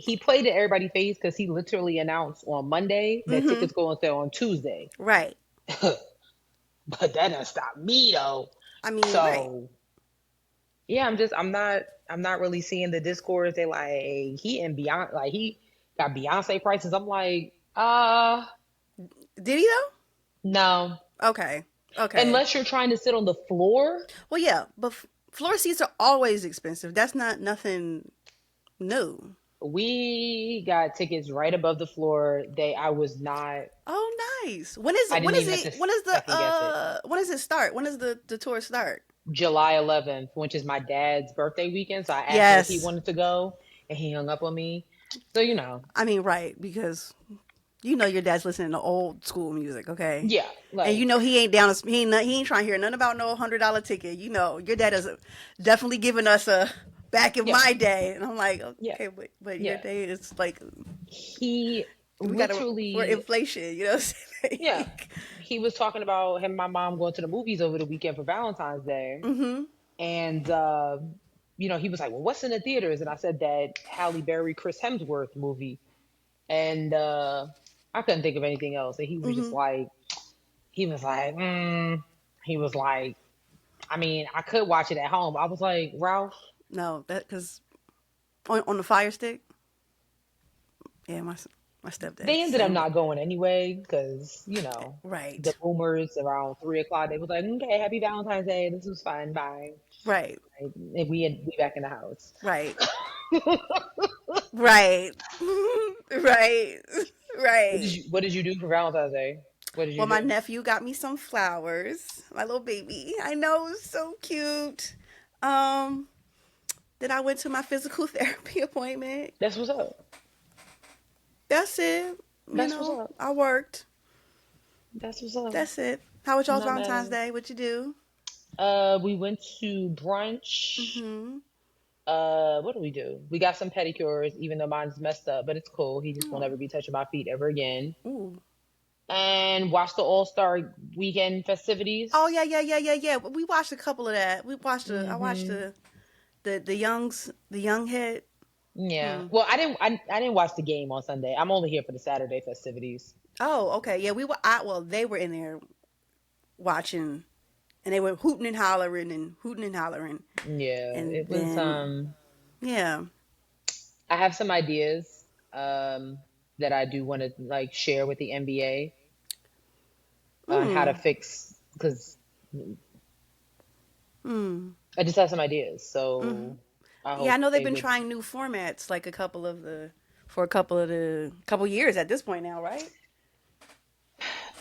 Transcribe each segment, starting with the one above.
he played in everybody's face because he literally announced on Monday that tickets go on sale on Tuesday. Right. But that doesn't stop me though. I mean, right. So yeah, I'm not really seeing the discourse. They like he and Beyonce, like he got Beyonce prices. I'm like, Did he though? no. Okay. Okay. Unless you're trying to sit on the floor. Well, yeah, but floor seats are always expensive. That's not nothing new. We got tickets right above the floor. I was not. Oh, nice. When is I it? When didn't is even have it? to When is second guess it. when does it start? When does the tour start? July 11th, which is my dad's birthday weekend. So I asked him if he Yes. wanted to go, and he hung up on me. So you know, I mean, right, because you know your dad's listening to old school music, okay? yeah, And you like know he ain't down. He ain't trying to hear nothing about no $100 ticket. You know your dad is definitely giving us a back in yeah, my day, and I'm like, yeah, okay, but your yeah. day is like He we got to for literally, inflation. You know what I'm yeah, saying? he was talking about him and my mom going to the movies over the weekend for Valentine's Day. Mm-hmm. And he was like, "Well, what's in the theaters?" And I said that Halle Berry, Chris Hemsworth movie, and I couldn't think of anything else. And Mm-hmm. he was like, he was like, I mean, I could watch it at home. I was like, Ralph, No, that because on the Fire Stick. Yeah, my stepdad's they the ended up same way. not going anyway because the Right. boomers around 3 o'clock. They was like, okay, happy Valentine's Day. This was fun. Bye. Right. Like, and we back in the house. Right. Right. Right. Right. What did you do for Valentine's Day? What did you Well, my do? nephew got me some flowers. My little baby. I know, it was so cute. Um, then I went to my physical therapy appointment. That's what's up. That's it. You That's what's know, up. I worked. That's what's up. That's it. How was I'm y'all's not mad at Valentine's it. Day? What you do? We went to brunch. Mm-hmm. What do we do? We got some pedicures, even though mine's messed up, but it's cool. He just won't Oh. ever be touching my feet ever again. Ooh. And watched the All-Star weekend Oh festivities. yeah, yeah, yeah, yeah, yeah. We watched a couple of that. We watched the. I watched Hmm. the youngs, the young head. Yeah. Hmm. Well, I didn't watch the game on Sunday. I'm only here for the Saturday festivities. Oh, okay. Yeah, we were. Well, they were in there watching, and they were hooting and hollering and hooting and hollering, Yeah, and it was then yeah. I have some ideas that I do want to like share with the NBA on how to Mm. fix because Mm. I just have some ideas. Hmm. So I Yeah, I hope know they've they been would. trying new formats, like a couple of the for a couple years at this point now, right?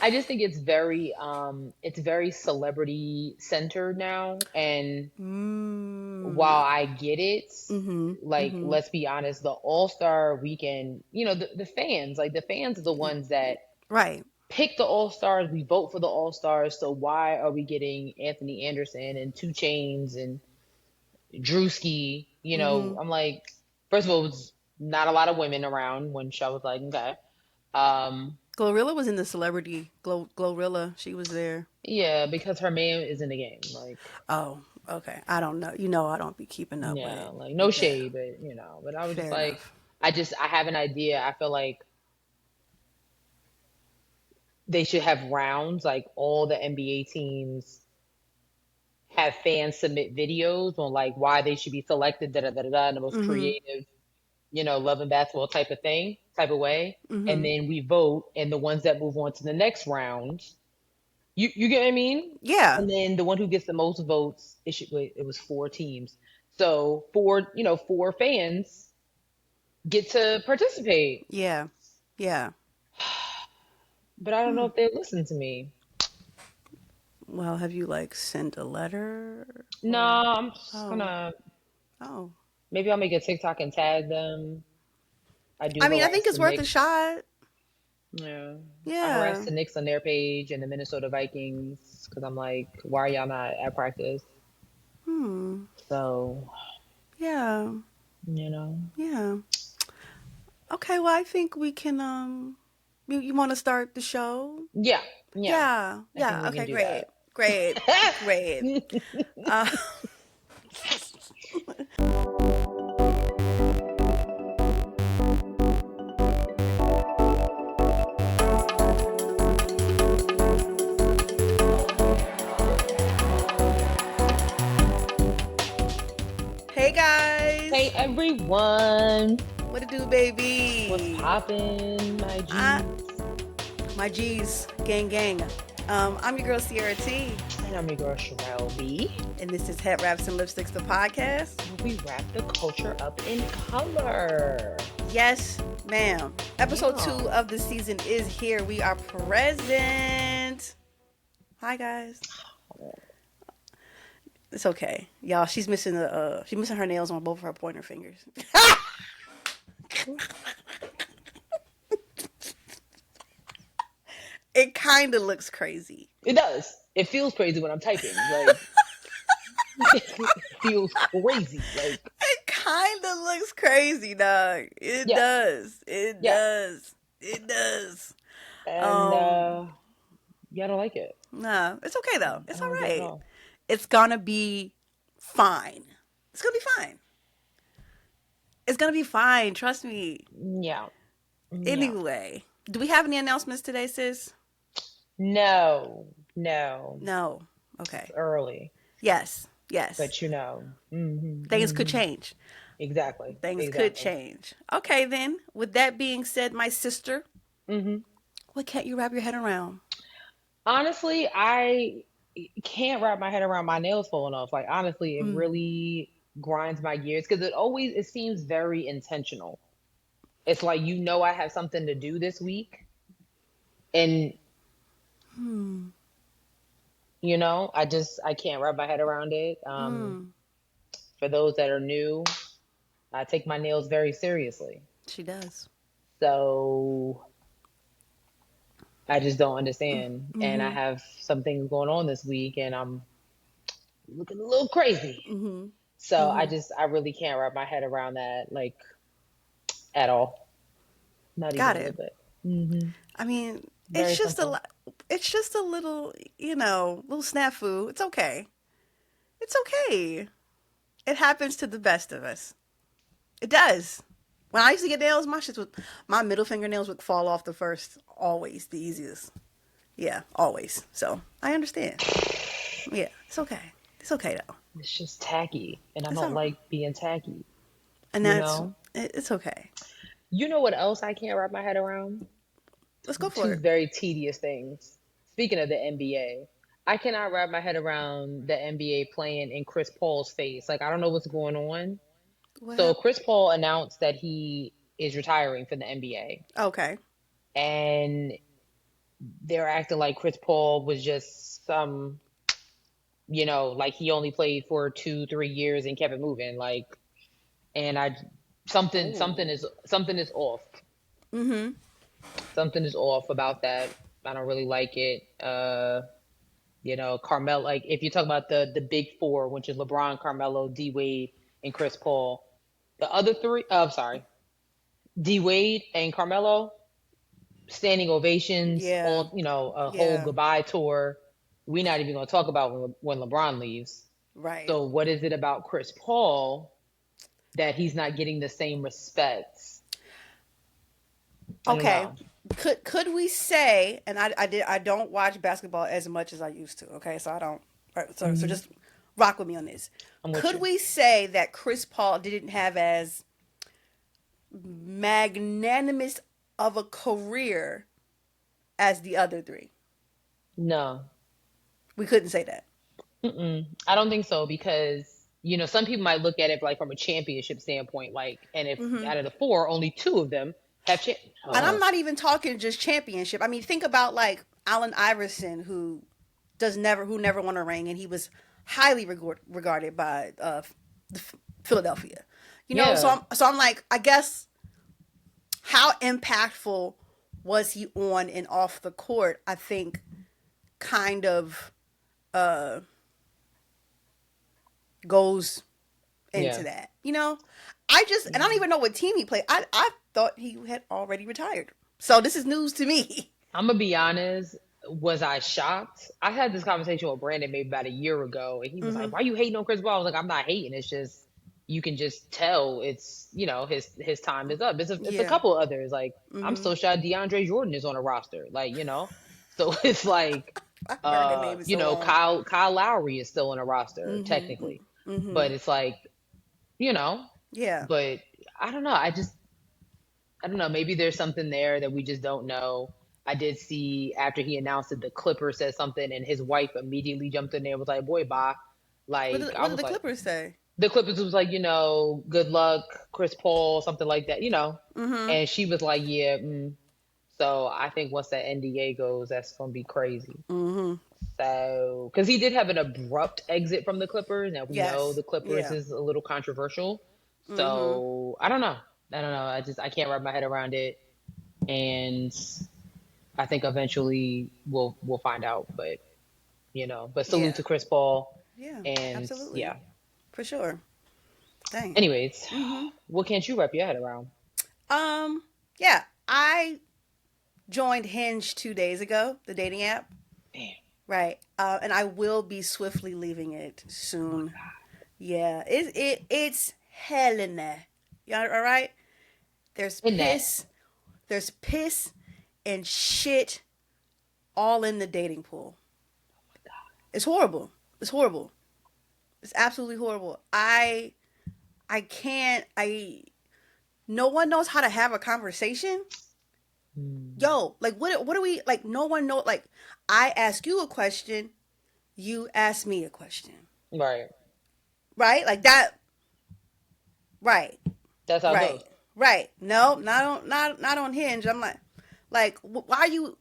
I just think it's very celebrity centered now. And while Mm. I get it, Mm-hmm. like Mm-hmm. let's be honest, the All-Star weekend, the fans, like the fans are the ones that Right. pick the All-Stars. We vote for the All-Stars. So why are we getting Anthony Anderson and Two Chains and Drewski? Mm-hmm. I'm like, first of all, it was not a lot of women around when I was like, okay. Um, Glorilla was in the celebrity. Glorilla, she was there. yeah, because her man is in the game. Like, Oh, okay. I don't know. You know, I don't be keeping up with yeah, it. like no Yeah, shade, but but I was just fair like, enough. I have an idea. I feel like they should have rounds, like all the NBA teams have fans submit videos on like why they should be selected, da da da da, da, in the most Mm-hmm. creative, love and basketball type of way. And Mm-hmm. then we vote, and the ones that move on to the next round, you get what I mean? Yeah. And then the one who gets the most votes, wait, it was four teams. So four fans get to participate. Yeah. Yeah. But I don't know Hmm. if they listen to me. Well, have you like sent a letter No, or? I'm just Oh. gonna Oh. maybe I'll make a TikTok and tag them. I do I mean, I think harass it's the worth a Knicks. shot. Yeah, I harass Yeah. the Knicks on their page and the Minnesota Vikings because I'm like, why are y'all not at practice? Hmm. So, Yeah. you know, Yeah. Okay. Well, I think we can. You want to start the show? yeah, yeah, Yeah. I think Yeah. we can Okay. do Great. that. Great. Great. Uh, everyone. What it do, What's baby? poppin', my I, G's? my G's, gang, gang. I'm your girl Sierra T, And I'm your girl Sharelle B. and this is Headwraps and Lipsticks, the podcast. We wrap the culture up in color. Yes, ma'am. Episode Yeah. 2 of the season is here. We are present. Hi, guys. It's okay, y'all. She's missing her nails on both of her pointer fingers. It kind of looks crazy. It does. It feels crazy when I'm typing. Like, it feels crazy. Like, It kind of looks crazy, dog. It yeah, does. It yeah. does. It does. And, Um, yeah, I don't like it. nah, it's okay though. I It's don't all like it at right. all. It's gonna be fine. It's gonna be fine. It's gonna be fine. Trust me. Yeah. Yeah. Anyway, do we have any announcements today, sis? No. No. No. It's Okay. early. Yes. Yes. But you know. Things could change. Exactly. Things could Exactly. change. Okay, then. With that being said, my sister, hmm what can't you wrap your head around? Honestly, I can't wrap my head around my nails falling off. Like honestly, it Mm. really grinds my gears because it seems very intentional. It's like I have something to do this week, and Hmm. I can't wrap my head around it. Mm. For those that are new, I take my nails very seriously. She does. So I just don't understand. And I Mm-hmm. have some things going on this week and I'm looking a little crazy. Mm-hmm. So Mm-hmm. I really can't wrap my head around that like at all. Not even Got a little it. bit. hmm I mean, it's Very just a simple. lot. It's just a little, little snafu. It's okay. It's okay. It happens to the best of us. It does. When I used to get nails, my middle fingernails would fall off the first, always the easiest. Yeah, always. So I understand. Yeah, it's okay. It's okay though. It's just tacky. And I It's don't all, like being tacky, and you that's know? it's okay. You know what else I can't wrap my head around? Let's go for Two it. very tedious things. Speaking of the NBA, I cannot wrap my head around the NBA playing in Chris Paul's face. Like, I don't know what's going on. What So, happened? Chris Paul announced that he is retiring from the NBA. Okay. And they're acting like Chris Paul was just like he only played for 2, 3 years and kept it moving. Like, and I, Oh. something is off. Mm-hmm. Something is off about that. I don't really like it. Carmelo, like if you talk about the big four, which is LeBron, Carmelo, D Wade, and Chris Paul, the other three, I'm sorry, D Wade and Carmelo, standing ovations, Yeah. all a whole Yeah. goodbye tour. We're not even going to talk about when LeBron leaves. Right. So what is it about Chris Paul that he's not getting the same respect? I don't Okay. know. Could we say, and I don't watch basketball as much as I used to. Okay, so I don't. All right, so hmm just rock with me on this. I'm with Could you. we say that Chris Paul didn't have as magnanimous of a career as the other three? No, We couldn't say that. I don't think so because some people might look at it like from a championship standpoint, like, and if Hmm. out of the four, only two of them have And I'm oh not even talking just championship. I mean, think about like Allen Iverson, who never won a ring, and he was highly regarded by Philadelphia. yeah, So I'm like, I guess how impactful was he on and off the court? I think kind of uh, goes yeah. into that. And I don't even know what team he played. I thought he had already retired. So this is news to me. I'm gonna be honest. Was I shocked? I had this conversation with Brandon maybe about a year ago, and he was Hmm. like, "Why are you hating on Chris Paul?" I was like, "I'm not hating. It's just you can just tell it's his time is up. It's a Yeah. couple others. Like I'm Hmm. so shocked DeAndre Jordan is on a roster. So it's like I heard that name in so long. Kyle Lowry is still on a roster Hmm. technically, Hmm. but it's like you know. Yeah. But I don't know. I don't know. Maybe there's something there that we just don't know. I did see after he announced it, the Clipper said something, and his wife immediately jumped in there and was like, "Boy, bye." Like I What did was the like, Clippers say? the Clippers was like, good luck, Chris Paul, something like that. Mm-hmm. And she was like, yeah. So I think once that NDA goes, that's gonna be crazy. Mm-hmm. So, because he did have an abrupt exit from the Clippers. Now we know Yes. the Clippers Yeah. is a little controversial. Mm-hmm. So I don't know. I don't know. I can't wrap my head around it, and I think eventually we'll find out. But salute Yeah. to Chris Paul, Yeah. and Absolutely. yeah. For sure. Dang. Anyways, Mm-hmm. what can't you wrap your head around? Yeah. I joined Hinge 2 days ago, the dating app. Damn. Right. And I will be swiftly leaving it soon. Yeah. It's Helena. Yeah. All right. There's In that. piss. There's piss and shit all in the dating pool. It's horrible. It's horrible. It's absolutely horrible. I can't. I No one knows how to have a conversation. Hmm. Yo, like what do we like? No one know. Like I ask you a question, you ask me a question, Right. right? Like that. Right. That's how it goes. Right. Right. No, not on Hinge. I'm why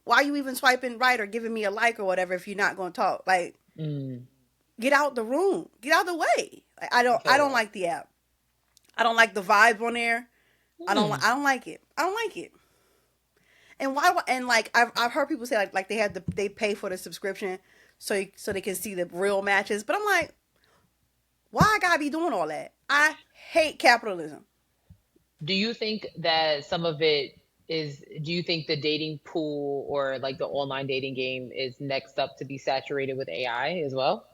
are you even swiping right or giving me a like or whatever if you're not going to talk? Like Mm. get out the room. Get out the way. Like, I I feel don't that. like the app. I don't like the vibe on there. Hmm. I don't like it. I don't like it. And why? And like I've heard people say like they pay for the subscription so they can see the real matches. But I'm like, why I gotta be doing all that? I hate capitalism. Do you think that some of it is, do you think the dating pool or like the online dating game is next up to be saturated with AI as well?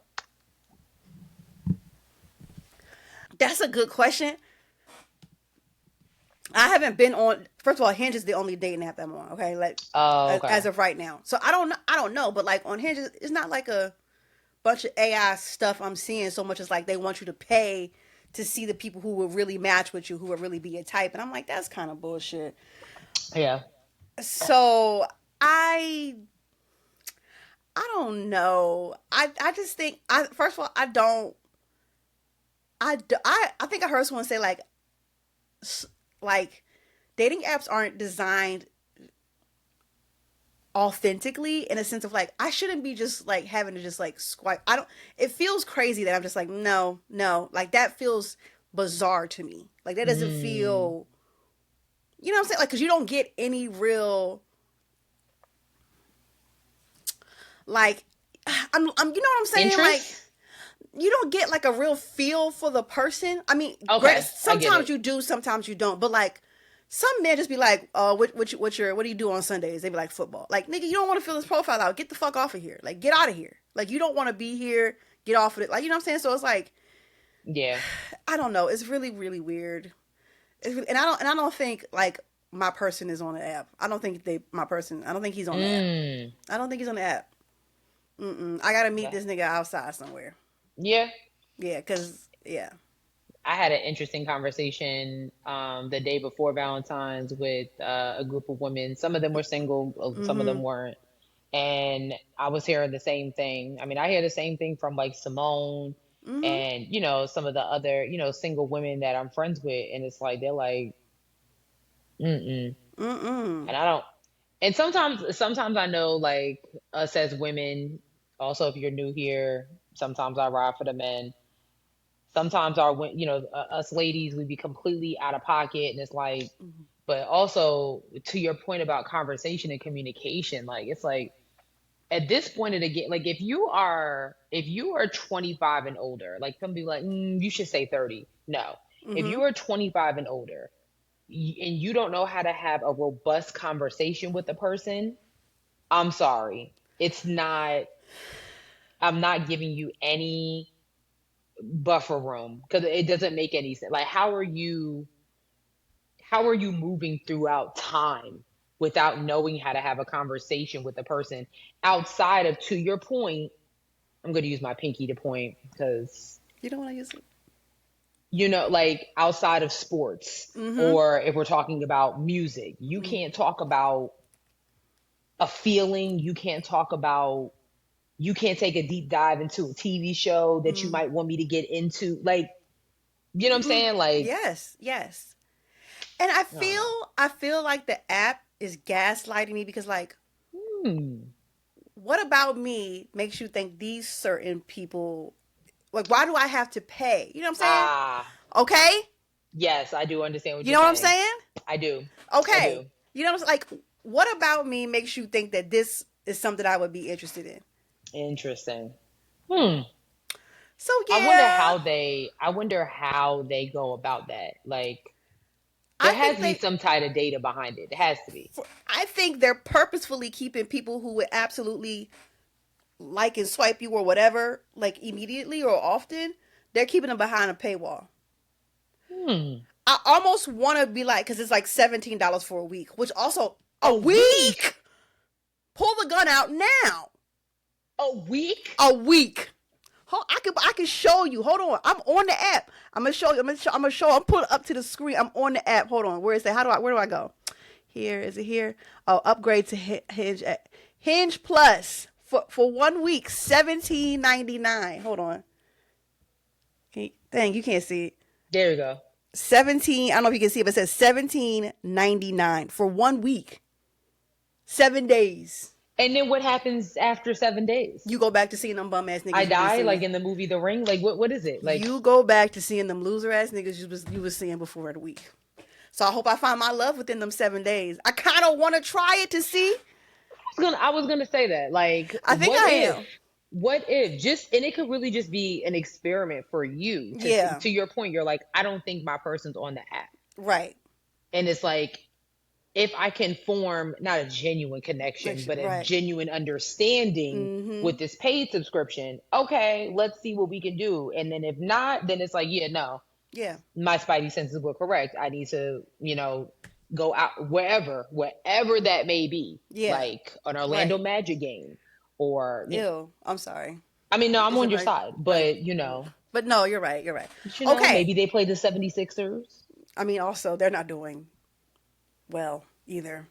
That's a good question. I haven't been on. First of all, Hinge is the only dating app I'm on. Okay, like Oh, okay. as of right now. So I don't know. But like on Hinge, it's not like a bunch of AI stuff I'm seeing so much as like they want you to pay to see the people who will really match with you, who will really be your type. And I'm like, that's kind of bullshit. Yeah. So I I don't know. I just think I first of all I think I heard someone say like dating apps aren't designed authentically in a sense of like I shouldn't be just like having to just like swipe. I don't. It feels crazy that I'm just like no, like that feels bizarre to me. Like that doesn't Mm. feel. You know what I'm saying? Like because you don't get any real like I'm you know what I'm saying? Like Interest? you don't get like a real feel for the person. I mean, Okay, I get sometimes it. you do, sometimes you don't. But like some men just be like, what do you do on Sundays? They be like football. Like nigga, you don't want to fill this profile out. Get the fuck off of here. Like get out of here. Like you don't want to be here. Get off of it. Like you know what I'm saying? So it's like Yeah. I don't know. It's really really weird. And I don't think like my person is on the app. I don't think they my person. I don't think he's on the app. Mm. I don't think he's on the app. I gotta meet That- this nigga outside somewhere. Yeah. Yeah, cause yeah. I had an interesting conversation the day before Valentine's with a group of women. Some of them were single, some of them Mm-hmm. weren't. And I was hearing the same thing. I mean, I hear the same thing from like Simone Mm-hmm. and, some of the other, single women that I'm friends with. And it's like, they're like, mm-mm. Mm-mm. And I don't, and sometimes I know like us as women, also if you're new here, sometimes I ride for the men. Sometimes us ladies, we be completely out of pocket. And it's like, but also to your point about conversation and communication, like, it's like, at this point of the game, like if you are 25 and older, like some people like you should say 30. No, if Mm-hmm. you are 25 and older and you don't know how to have a robust conversation with a person, I'm sorry, it's not. I'm not giving you any buffer room because it doesn't make any sense. Like, how are you moving throughout time without knowing how to have a conversation with a person outside of, to your point, I'm going to use my pinky to point because You don't want to use it. you know, like outside of sports, Mm-hmm. or if we're talking about music, you Mm-hmm. can't talk about a feeling. You can't take a deep dive into a TV show that you might want me to get into. Like, you know what I'm Mm-hmm. saying? Like, Yes, yes. And I I don't feel know. I feel like the app is gaslighting me because like Hmm. what about me makes you think these certain people like why do I have to pay? You know what I'm saying? Ah, Okay? yes, I do understand what You you're know what I'm saying. saying? I do. I Okay. do. You know what I'm saying? Like what about me makes you think that this is something I would be interested in? Interesting. Hmm. So yeah, I wonder how they go about that. Like, there I has think to be they some type of data behind it. It has to be. I think they're purposefully keeping people who would absolutely like and swipe you or whatever, like immediately or often, they're keeping them behind a paywall. Hmm. I almost want to be like, because it's like $17 for a week, which also a A week? week. Pull the gun out now. A week? A week. I can show you. Hold on. I'm on the app. I'm gonna show you. I'm pulling up to the screen. I'm on the app. Hold on. Where is that? Where do I go? Here is it here? Oh, upgrade to Hinge. Hinge Plus for 1 week, $17.99. Hold on. Dang, you can't see it. There you go. 17. I don't know if you can see it, but it says $17.99 for 1 week, 7 days. And then what happens after 7 days? You go back to seeing them bum ass I niggas you've been die, like seeing. in the movie The Ring? Like, what is it? Like, You go back to seeing them loser ass niggas you was seeing before the week. So I hope I find my love within them 7 days. I kind of want to try it to see. I was gonna say that. Like, I think I am. what if just, and it could really just be an experiment for you to see, Yeah. to your point, you're like, I don't think my person's on the app. Right. And it's like, if I can form not a genuine connection, but a Right. genuine understanding Mm-hmm. with this paid subscription, okay, let's see what we can do. And then if not, then it's like, yeah, no, Yeah. my spidey senses were correct. I need to, you know, go out wherever that may be, Yeah. like an Orlando Right. Magic game, or Ew. I'm sorry. I mean, no, I'm Is on it your right? side, Right. but you know, But no, you're right. You're right. maybe Okay. they play the 76ers. I mean, also they're not doing well either.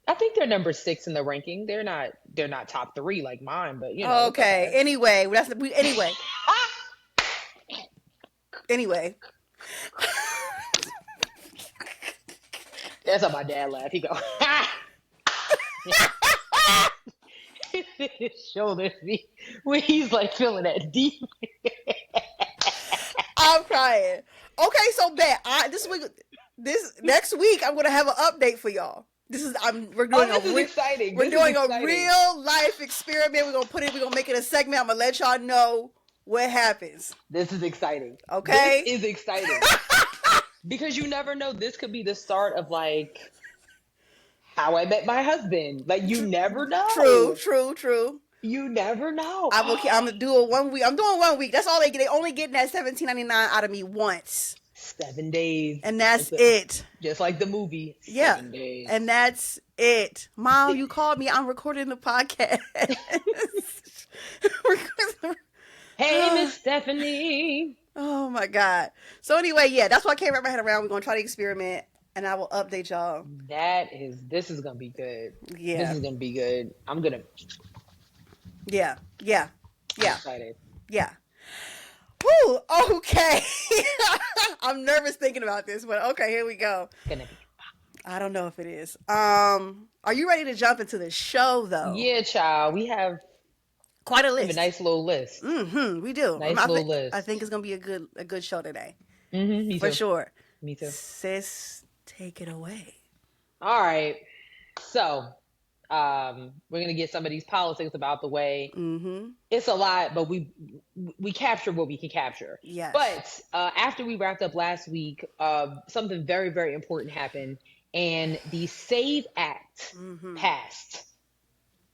I think they're number 6 in the ranking. They're not top 3 like mine, but you know, it's Okay. okay. Anyway, anyway. That's how my dad laughed. He go, his shoulders when he's like feeling that deep. I'm crying. Okay, so bet this next week I'm gonna have an update for y'all. Oh, this is exciting. We're This is doing a exciting. real life experiment. We're gonna make it a segment. I'm gonna let y'all know what happens. This is exciting. Okay. This is exciting. Because you never know. This could be the start of like how I met my husband. Like, you never know. True. You never know. I'm gonna do a 1 week. I'm doing 1 week. That's all they get. They only getting that $17.99 out of me once. 7 days. And that's it. Just like the movie. Yeah. 7 days. And that's it. Mom, you called me. I'm recording the podcast. Hey, Miss Stephanie. Oh my God. So anyway, yeah, that's why I can't wrap my head around. We're gonna try the experiment and I will update y'all. This is gonna be good. Yeah. This is gonna be good. I'm Yeah. excited. Yeah. Whew, okay. I'm nervous thinking about this, but okay, here we go. Gonna be. I don't know if it is. Are you ready to jump into the show though? Yeah, child. We have quite a We have list. a nice little list. Mm-hmm. We do. Nice little list. I think it's gonna be a good show today. Mm-hmm, me For too. sure. Me too. Sis, take it away. All right. So, we're gonna get some of these politics about the way. Mm-hmm. It's a lot, but we capture what we can capture. Yes. But after we wrapped up last week, something very, very important happened, and the SAVE Act passed.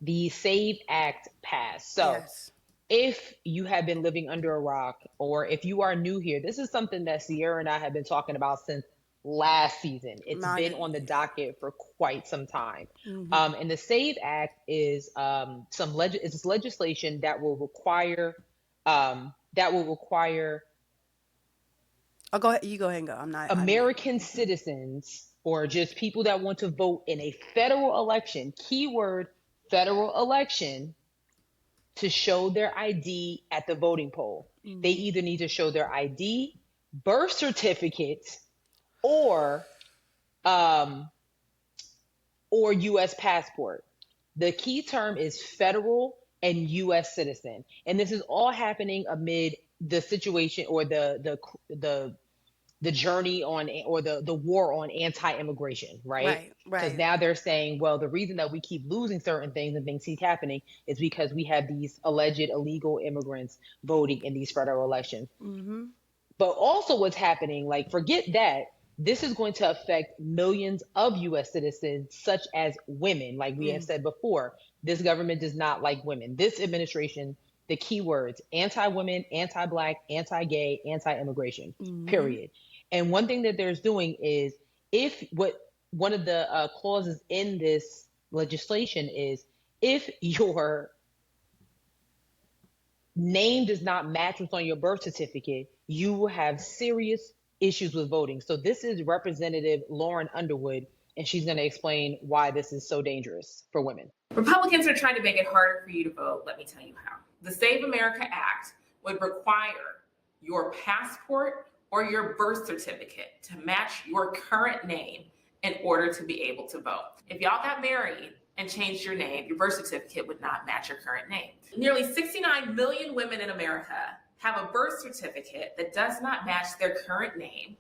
The SAVE Act passed. So, yes. if you have been living under a rock, or if you are new here, this is something that Sierra and I have been talking about since last season. It's been on the docket for quite some time. Mm-hmm. And the SAVE Act is it's legislation that will require Oh, go ahead. You go ahead and go. I'm not. American citizens or just people that want to vote in a federal election, keyword federal election, to show their ID at the voting poll. They Mm-hmm. either need to show their ID, birth certificate, or um, or U.S. passport. The key term is federal and U.S. citizen, and this is all happening amid the situation or the journey on or the war on anti-immigration, right? Right. Because Right. now they're saying, well, the reason that we keep losing certain things and things keep happening is because we have these alleged illegal immigrants voting in these federal elections. Mm-hmm. But also what's happening, like, forget that. This is going to affect millions of US citizens, such as women. Like we have Mm. said before, this government does not like women. This administration, the keywords anti-women, anti-black, anti-gay, anti-immigration, Mm-hmm. period. And one thing that there's doing is if what one of the clauses in this legislation is if your name does not match what's on your birth certificate, you will have serious issues with voting. So this is Representative Lauren Underwood, and she's going to explain why this is so dangerous for women. Republicans are trying to make it harder for you to vote. Let me tell you how. The Save America Act would require your passport or your birth certificate to match your current name in order to be able to vote. If y'all got married and changed your name, your birth certificate would not match your current name. Nearly 69 million women in America have a birth certificate that does not match their current name,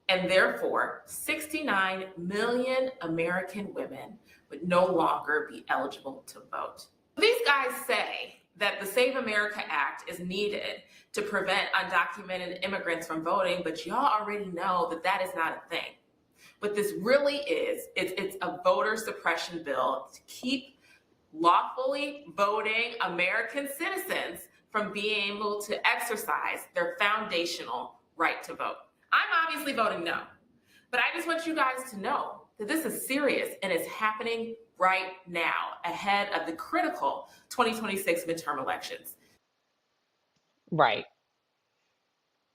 and therefore 69 million American women would no longer be eligible to vote. These guys say that the Save America Act is needed to prevent undocumented immigrants from voting, but y'all already know that that is not a thing. What this really is, it's a voter suppression bill to keep lawfully voting American citizens from being able to exercise their foundational right to vote. I'm obviously voting no, but I just want you guys to know that this is serious and it's happening right now ahead of the critical 2026 midterm elections. Right.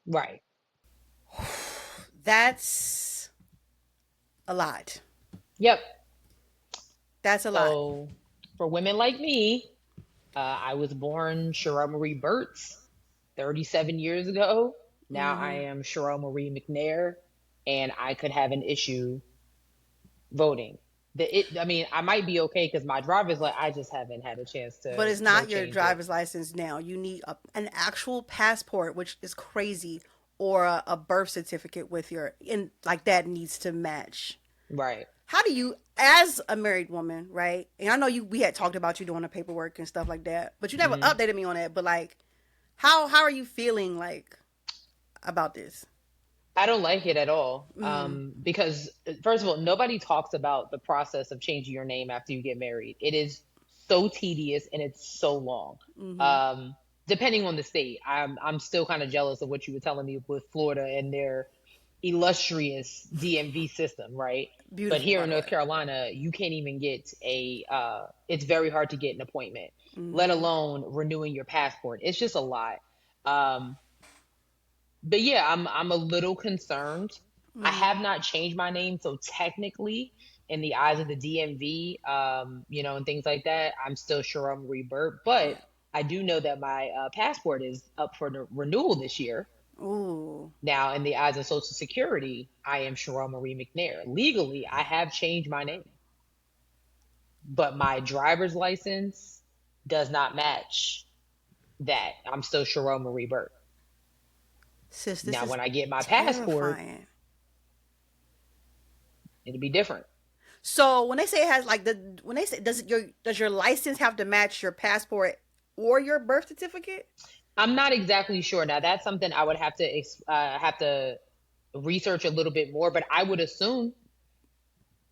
Right. That's a lot. Yep. That's a lot. So for women like me, I was born Sharelle Marie Burtz 37 years ago. Now I Mm-hmm. am Sharelle Marie McNair, and I could have an issue voting. I mean, I might be okay because my driver's like I just haven't had a chance But to it's go not your change it. driver's license now. You need an actual passport, which is crazy, or a birth certificate with your in like that needs to match. Right. How do you, as a married woman, right? And I know we had talked about you doing the paperwork and stuff like that, but you never Hmm. updated me on that. But like, how are you feeling like about this? I don't like it at all. Mm-hmm. Because first of all, nobody talks about the process of changing your name after you get married. It is so tedious and it's so long. Mm-hmm. Um, Depending on the state, I'm still kind of jealous of what you were telling me with Florida and their illustrious DMV system, right? But Beautiful, here by in the North way. Carolina, you can't even get it's very hard to get an appointment, let Mm-hmm. alone renewing your passport. It's just a lot. Um, but yeah, I'm a little concerned. I Mm-hmm. have not changed my name, so technically, in the eyes of the DMV, and things like that, I'm still sure I'm Rebirth. But Yeah. I do know that my passport is up for the renewal this year. Ooh. Now, in the eyes of Social Security, I am Sherelle Marie McNair. Legally, I have changed my name, but my driver's license does not match that. I'm still Sherelle Marie Burt. Sis, this Now, is when I get my passport, terrifying. it'll be different. So when they say it has like when they say does your license have to match your passport or your birth certificate? I'm not exactly sure. Now, that's something I would have to research a little bit more, but I would assume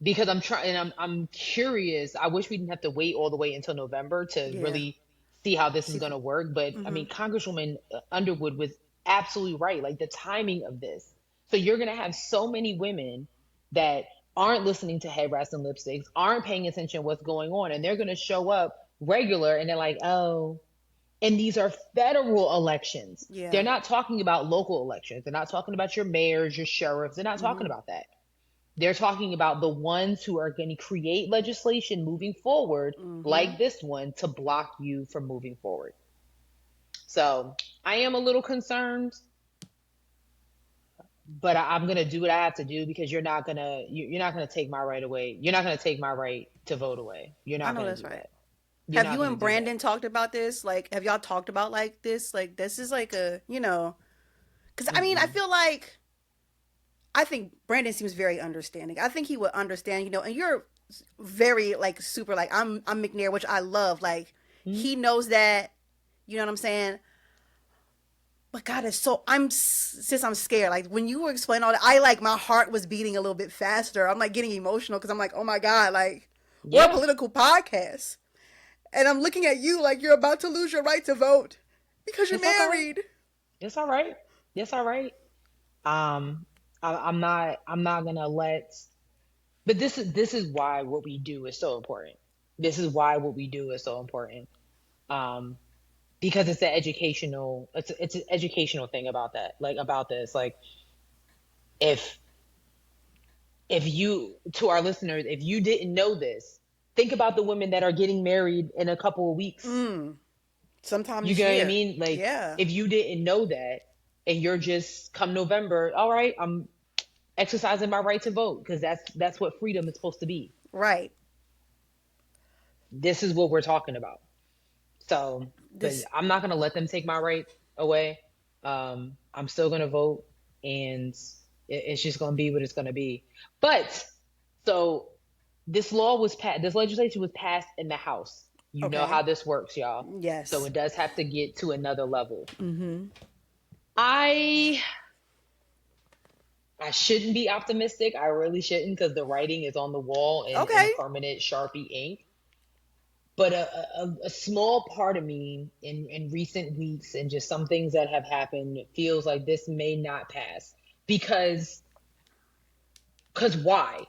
because I'm trying, I'm curious. I wish we didn't have to wait all the way until November to Yeah. really see how this is See if going it, to work. But I mm-hmm. mean, Congresswoman Underwood was absolutely right. Like the timing of this. So you're going to have so many women that aren't listening to Headwraps and Lipsticks, aren't paying attention to what's going on, and they're going to show up regular, and they're like, oh, And these are federal elections. Yeah. They're not talking about local elections. They're not talking about your mayors, your sheriffs. They're not talking Mm-hmm. about that. They're talking about the ones who are going to create legislation moving forward, Mm-hmm. like this one, to block you from moving forward. So I am a little concerned, but I'm gonna do what I have to do because you're not gonna take my right away. You're not gonna take my right to vote away. You're I not know gonna that's do right. that. You're Have not you gonna and do that. Brandon talked about this? Like, have y'all talked about like this? Like, this is like a, because I mean, I Mm-mm. feel like, I think Brandon seems very understanding. I think he would understand, and you're very like super like I'm McNair, which I love. Like, Mm-hmm. he knows that, you know what I'm saying? But God, it's so since I'm scared. Like when you were explaining all that, I like my heart was beating a little bit faster. I'm like getting emotional because I'm like, oh my God, like we're a Yeah, political podcast, and I'm looking at you like you're about to lose your right to vote because you're it's okay. married. It's all right. It's all right. Um, I'm not gonna let. But this is why what we do is so important. This is why what we do is so important. Um, because it's an educational thing about that. Like about this. Like if you to our listeners, if you didn't know this, think about the women that are getting married in a couple of weeks. Sometime You this get what I year. mean? Like Yeah. if you didn't know that and you're just come November, all right, I'm exercising my right to vote because that's what freedom is supposed to be. Right. This is what we're talking about. So, but This. I'm not gonna let them take my right away. I'm still gonna vote, and it's just gonna be what it's gonna be. But so this law was passed. This legislation was passed in the House. You know Okay. how this works, y'all. So Yes. it does have to get to another level. Mm-hmm. I I shouldn't be optimistic. I really shouldn't because the writing is on the wall in Okay. permanent Sharpie ink. But a small part of me in recent weeks and just some things that have happened feels like this may not pass because why?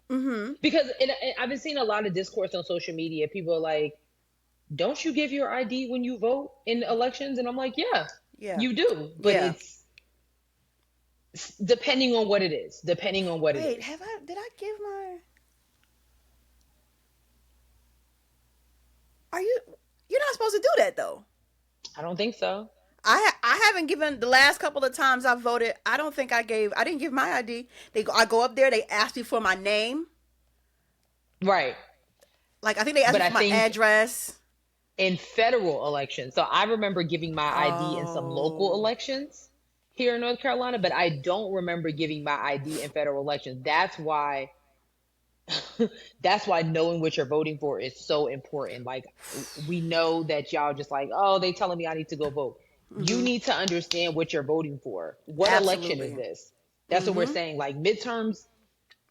Mm-hmm. Because I've been seeing a lot of discourse on social media. People are like, "Don't you give your ID when you vote in elections?" And I'm like, "Yeah, Yeah. you do, but Yeah. it's depending on what it is. Depending on what it Wait, is. did I give my, are you, you're not supposed to do that though. I don't think so. I haven't given the last couple of times I voted. I don't think I didn't give my ID. I go up there. They ask me for my name. Right. Like I think they asked But me I for my think address. in federal elections. So I remember giving my ID in some local Oh, elections here in North Carolina, but I don't remember giving my ID in federal elections. That's why that's why knowing what you're voting for is so important. Like we know that y'all just like, oh, they telling me I need to go vote. You mm-hmm. need to understand what you're voting for. What election is Absolutely. this? That's what we're Mm-hmm. saying. Like midterms,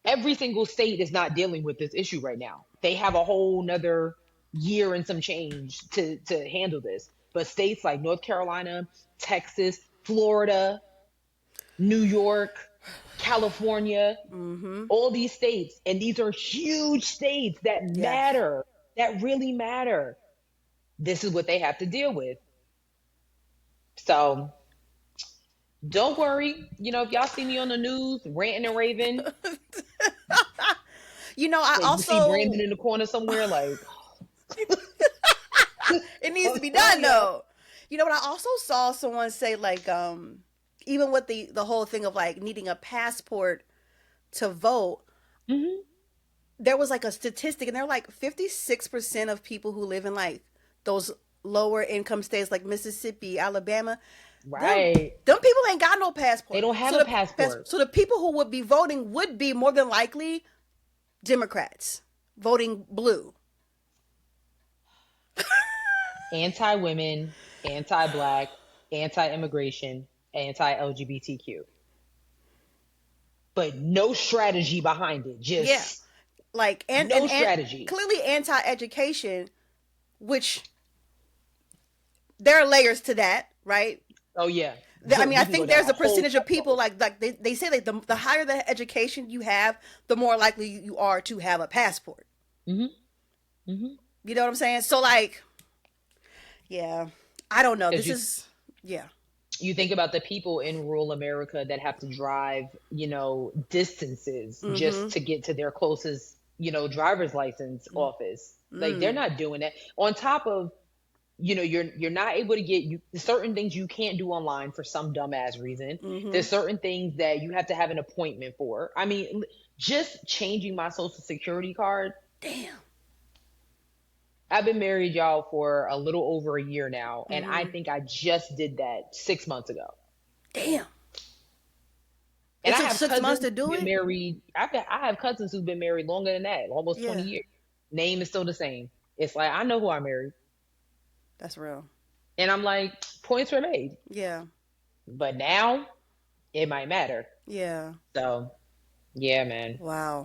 every single state is not dealing with this issue right now. They have a whole nother year and some change to handle this. But states like North Carolina, Texas, Florida, New York, California, Mm-hmm. all these states, and these are huge states that Yes. matter, that really matter. This is what they have to deal with. So don't worry. If y'all see me on the news ranting and raving, I and you see also Brandon in the corner somewhere, like, it needs to be oh, done yeah. though. But I also saw someone say like even with the whole thing of like needing a passport to vote, Hmm. there was like a statistic, and they're like 56% of people who live in like those lower income states like Mississippi, Alabama, Right. them people ain't got no They passport. don't have a passport. So the people who would be voting would be more than likely Democrats voting blue. Anti-women, anti-black, anti-immigration, anti-LGBTQ. But no strategy behind it. Yeah. Just Like no and strategy. clearly anti-education, which there are layers to that, right? Oh yeah. I mean, I We can go think down there's a a whole percentage of rabbit people hole. like they say like the higher the education you have, the more likely you are to have a passport. Hmm. Hmm. You know what I'm saying? So like, yeah, I don't know. Because This is, yeah. you think about the people in rural America that have to drive, distances just to get to their closest, driver's license office. Like they're not doing that. On top of, you're not able to get certain things you can't do online for some dumbass reason. There's certain things that you have to have an appointment for. I mean, just changing my social security card. Damn. I've been married, y'all, for a little over a year now, and I think I just did that 6 months ago. Damn. And It I took have 6 months to cousins do who've been it? married. I have cousins who've been married longer than that, almost 20 Yeah. years. Name is still the same. It's like, I know who I married. That's real. And I'm like, points were made. Yeah. But now, it might matter. Yeah. So, yeah, man. Wow.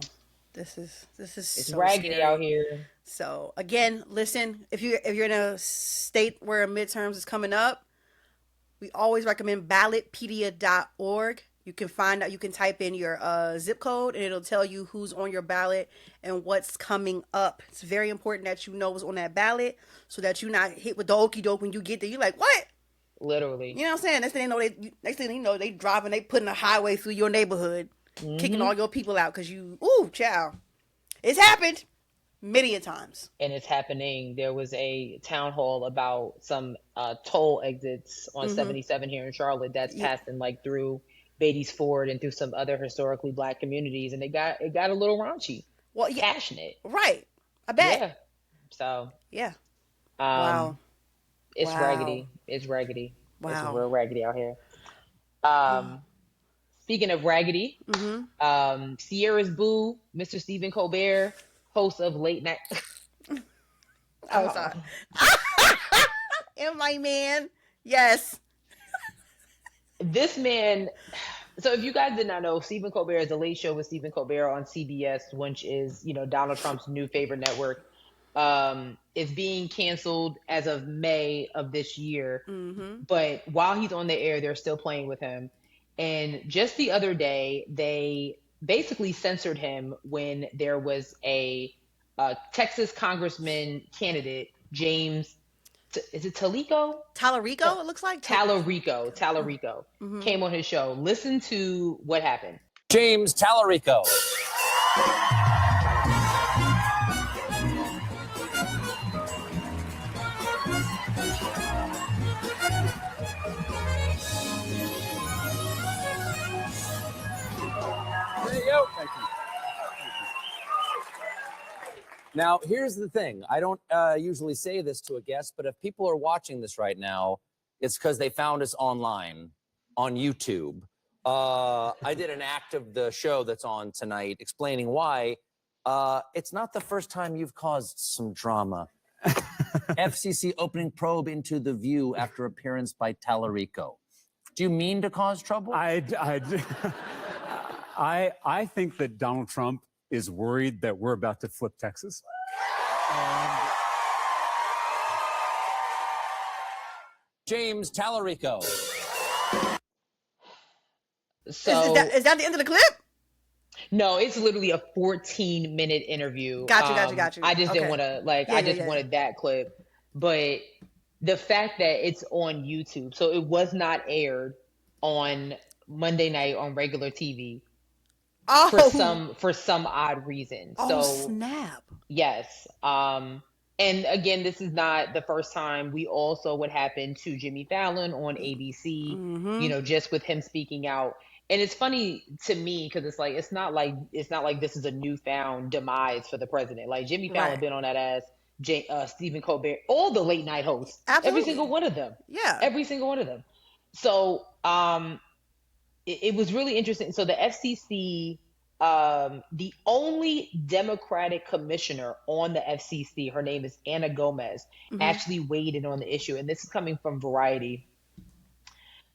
This is It's so raggedy scary. out here. So again, listen, if you're in a state where midterms is coming up, we always recommend ballotpedia.org. You can find out, you can type in your zip code and it'll tell you who's on your ballot and what's coming up. It's very important that you know what's on that ballot so that you're not hit with the okie doke when you get there. You're like, what? Literally. You know what I'm saying? Next thing you know, they driving, they putting a highway through your neighborhood, kicking all your people out because child. It's happened many a times. And it's happening. There was a town hall about some toll exits on 77 here in Charlotte that's passing like through Beatty's Ford and through some other historically Black communities, and it got a little raunchy. Well, yeah, passionate. Right. I bet. Yeah. So. Yeah. Wow. It's Wow. raggedy. It's raggedy. Wow. It's real raggedy out here. Speaking of raggedy, Sierra's boo, Mr. Stephen Colbert, host of Late Night. Oh, sorry. And my man. Yes. This man. So if you guys did not know, Stephen Colbert is the Late Show with Stephen Colbert on CBS, which is, Donald Trump's new favorite network. Is being canceled as of May of this year. But while he's on the air, they're still playing with him. And just the other day, they basically censored him when there was a Texas congressman candidate, James, is it Tallarico? Tallarico, it looks like. Tallarico came on his show. Listen to what happened. James Tallarico. Thank you. Now, here's the thing. I don't usually say this to a guest, but if people are watching this right now, it's because they found us online on YouTube. I did an act of the show that's on tonight explaining why. It's not the first time you've caused some drama. FCC opening probe into The View after appearance by Tallarico. Do you mean to cause trouble? I think that Donald Trump is worried that we're about to flip Texas. James Tallarico. So Is that the end of the clip? no, it's literally a 14-minute interview. Got you. I just didn't Okay. want to I just wanted that clip. But the fact that it's on YouTube, so it was not aired on Monday night on regular TV. For some odd reason. Oh, so snap. yes. And again, this is not the first time. We also what happened to Jimmy Fallon on ABC, just with him speaking out. And it's funny to me because it's not like this is a newfound demise for the president. Like Jimmy Fallon been on that ass, Stephen Colbert, all the late night hosts, every single one of them. Yeah. Every single one of them. So it was really interesting. So the FCC, the only Democratic commissioner on the FCC, her name is Anna Gomez, actually weighed in on the issue. And this is coming from Variety.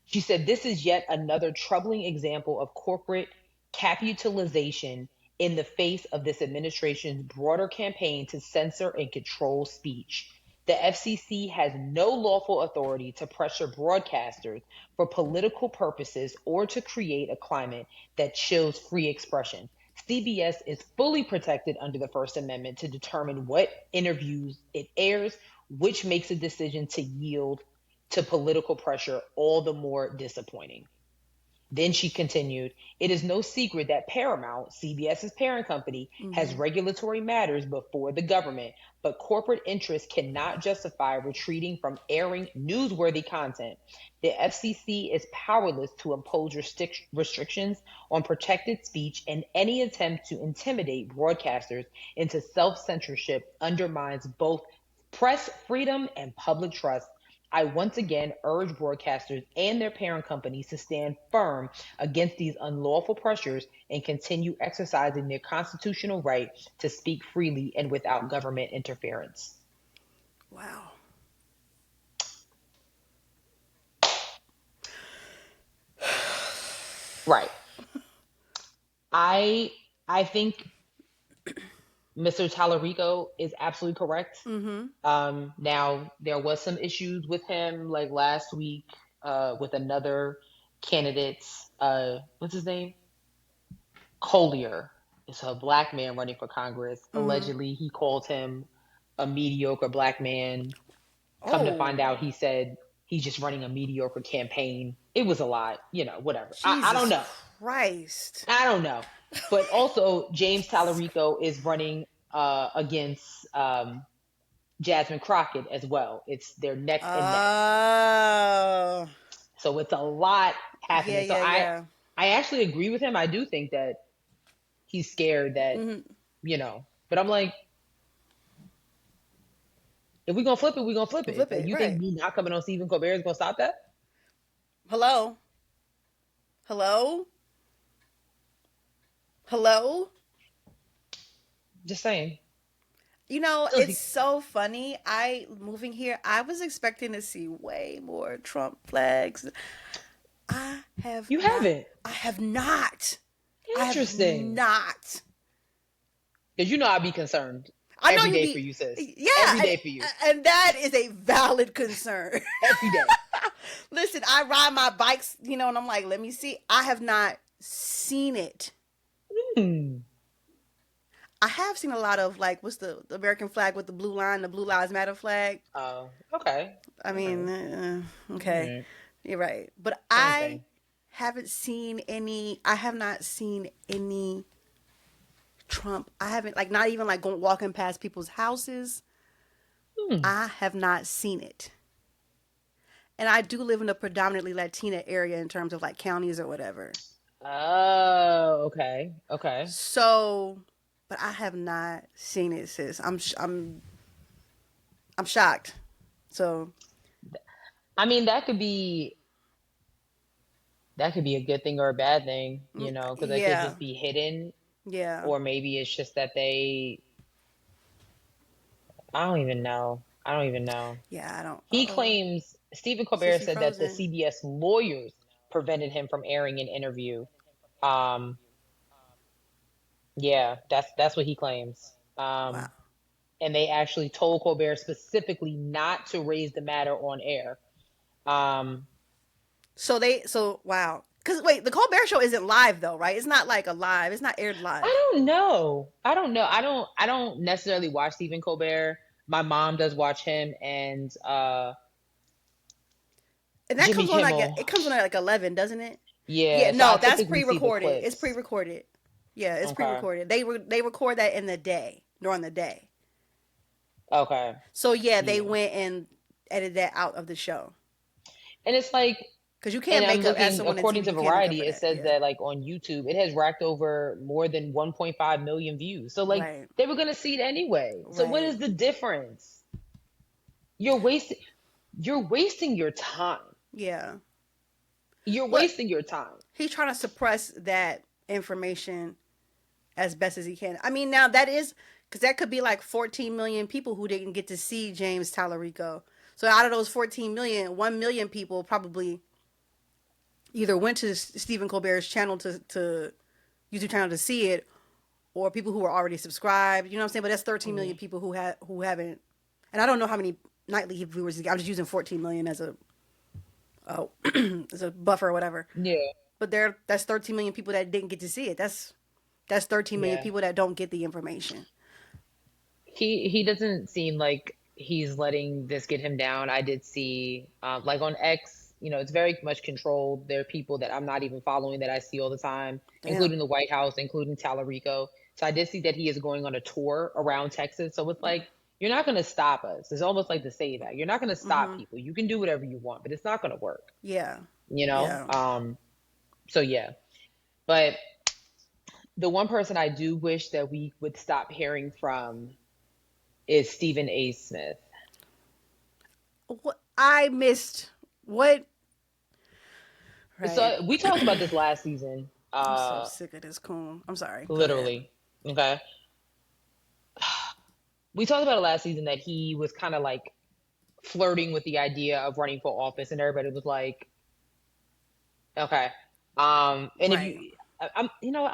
She said, this is yet another troubling example of corporate capitalization in the face of this administration's broader campaign to censor and control speech. The FCC has no lawful authority to pressure broadcasters for political purposes or to create a climate that chills free expression. CBS is fully protected under the First Amendment to determine what interviews it airs, which makes a decision to yield to political pressure all the more disappointing. Then she continued, it is no secret that Paramount, CBS's parent company, has regulatory matters before the government, but corporate interests cannot justify retreating from airing newsworthy content. The FCC is powerless to impose restrictions on protected speech, and any attempt to intimidate broadcasters into self-censorship undermines both press freedom and public trust. I once again urge broadcasters and their parent companies to stand firm against these unlawful pressures and continue exercising their constitutional right to speak freely and without government interference. Wow. Right. I think Mr. Tallarico is absolutely correct. Now, there was some issues with him like last week with another candidate. What's his name? Collier. It's a black man running for Congress. Allegedly, he called him a mediocre black man. Come to find out, he said he's just running a mediocre campaign. It was a lot, whatever. I don't know. Christ. I don't know. But also, James Tallarico is running against Jasmine Crockett as well. It's their neck and neck. So it's a lot happening. I actually agree with him. I do think that he's scared that, but I'm like, if we're going to flip it, we're going to flip it. Like, you think me not coming on Stephen Colbert is going to stop that? Hello? Just saying. It's so funny. Moving here, I was expecting to see way more Trump flags. You haven't? I have not. Interesting. I have not. Because I'd be concerned. I know every day for you, sis. Yeah. Every day for you. And that is a valid concern. Every day. Listen, I ride my bikes, and I'm like, let me see. I have not seen it. I have seen a lot of, like, what's the American flag with the blue line, the Blue Lives Matter flag. Oh, okay. I mean, okay. Mm-hmm. You're right. But I have not seen any Trump. I haven't, like, not even, like, walking past people's houses. I have not seen it. And I do live in a predominantly Latina area in terms of, like, counties or whatever. Oh, okay. So, but I have not seen it, sis. I'm shocked. So, I mean, that could be a good thing or a bad thing, because it could just be hidden. Yeah. Or maybe it's just that I don't even know. Yeah, I don't. He claims, Stephen Colbert said that the CBS lawyers prevented him from airing an interview. Yeah, that's what he claims. Wow. And they actually told Colbert specifically not to raise the matter on air. Wow. Because wait, the Colbert Show isn't live though, right? It's not like it's not aired live. I don't know. I don't necessarily watch Stephen Colbert. My mom does watch him, and that Jimmy comes on Kimmel. it comes on at like 11, doesn't it? Yeah. No, so that's pre-recorded. It's pre-recorded. Yeah, it's Okay. pre-recorded. They record that during the day. Okay. So they went and edited that out of the show. And it's like, because you can't make up as someone. According to Variety, it says that like on YouTube, it has racked over more than 1.5 million views. So like they were gonna see it anyway. So what is the difference? You're wasting your time. Yeah. You're wasting your time. He's trying to suppress that information as best as he can. I mean, now that is because that could be like 14 million people who didn't get to see James Tallarico. So out of those 14 million, 1 million people probably either went to Stephen Colbert's channel to YouTube channel to see it, or people who were already subscribed. You know what I'm saying? But that's 13 million people who haven't. And I don't know how many nightly viewers. I'm just using 14 million as a as a buffer or whatever. Yeah. But that's 13 million people that didn't get to see it. That's 13 million people that don't get the information. He doesn't seem like he's letting this get him down. I did see, like on X, it's very much controlled. There are people that I'm not even following that I see all the time, Damn. including the White House, including Tallarico. So I did see that he is going on a tour around Texas. So it's like, you're not going to stop us. It's almost like the Save Act. You're not going to stop people. You can do whatever you want, but it's not going to work. Yeah. Yeah. So yeah. But the one person I do wish that we would stop hearing from is Stephen A. Smith. What I missed? What? Right. So we talked about this last season. I'm so sick of this coon. I'm sorry. Literally. Okay. We talked about it last season that he was kind of like flirting with the idea of running for office, and everybody was like, okay. And if I'm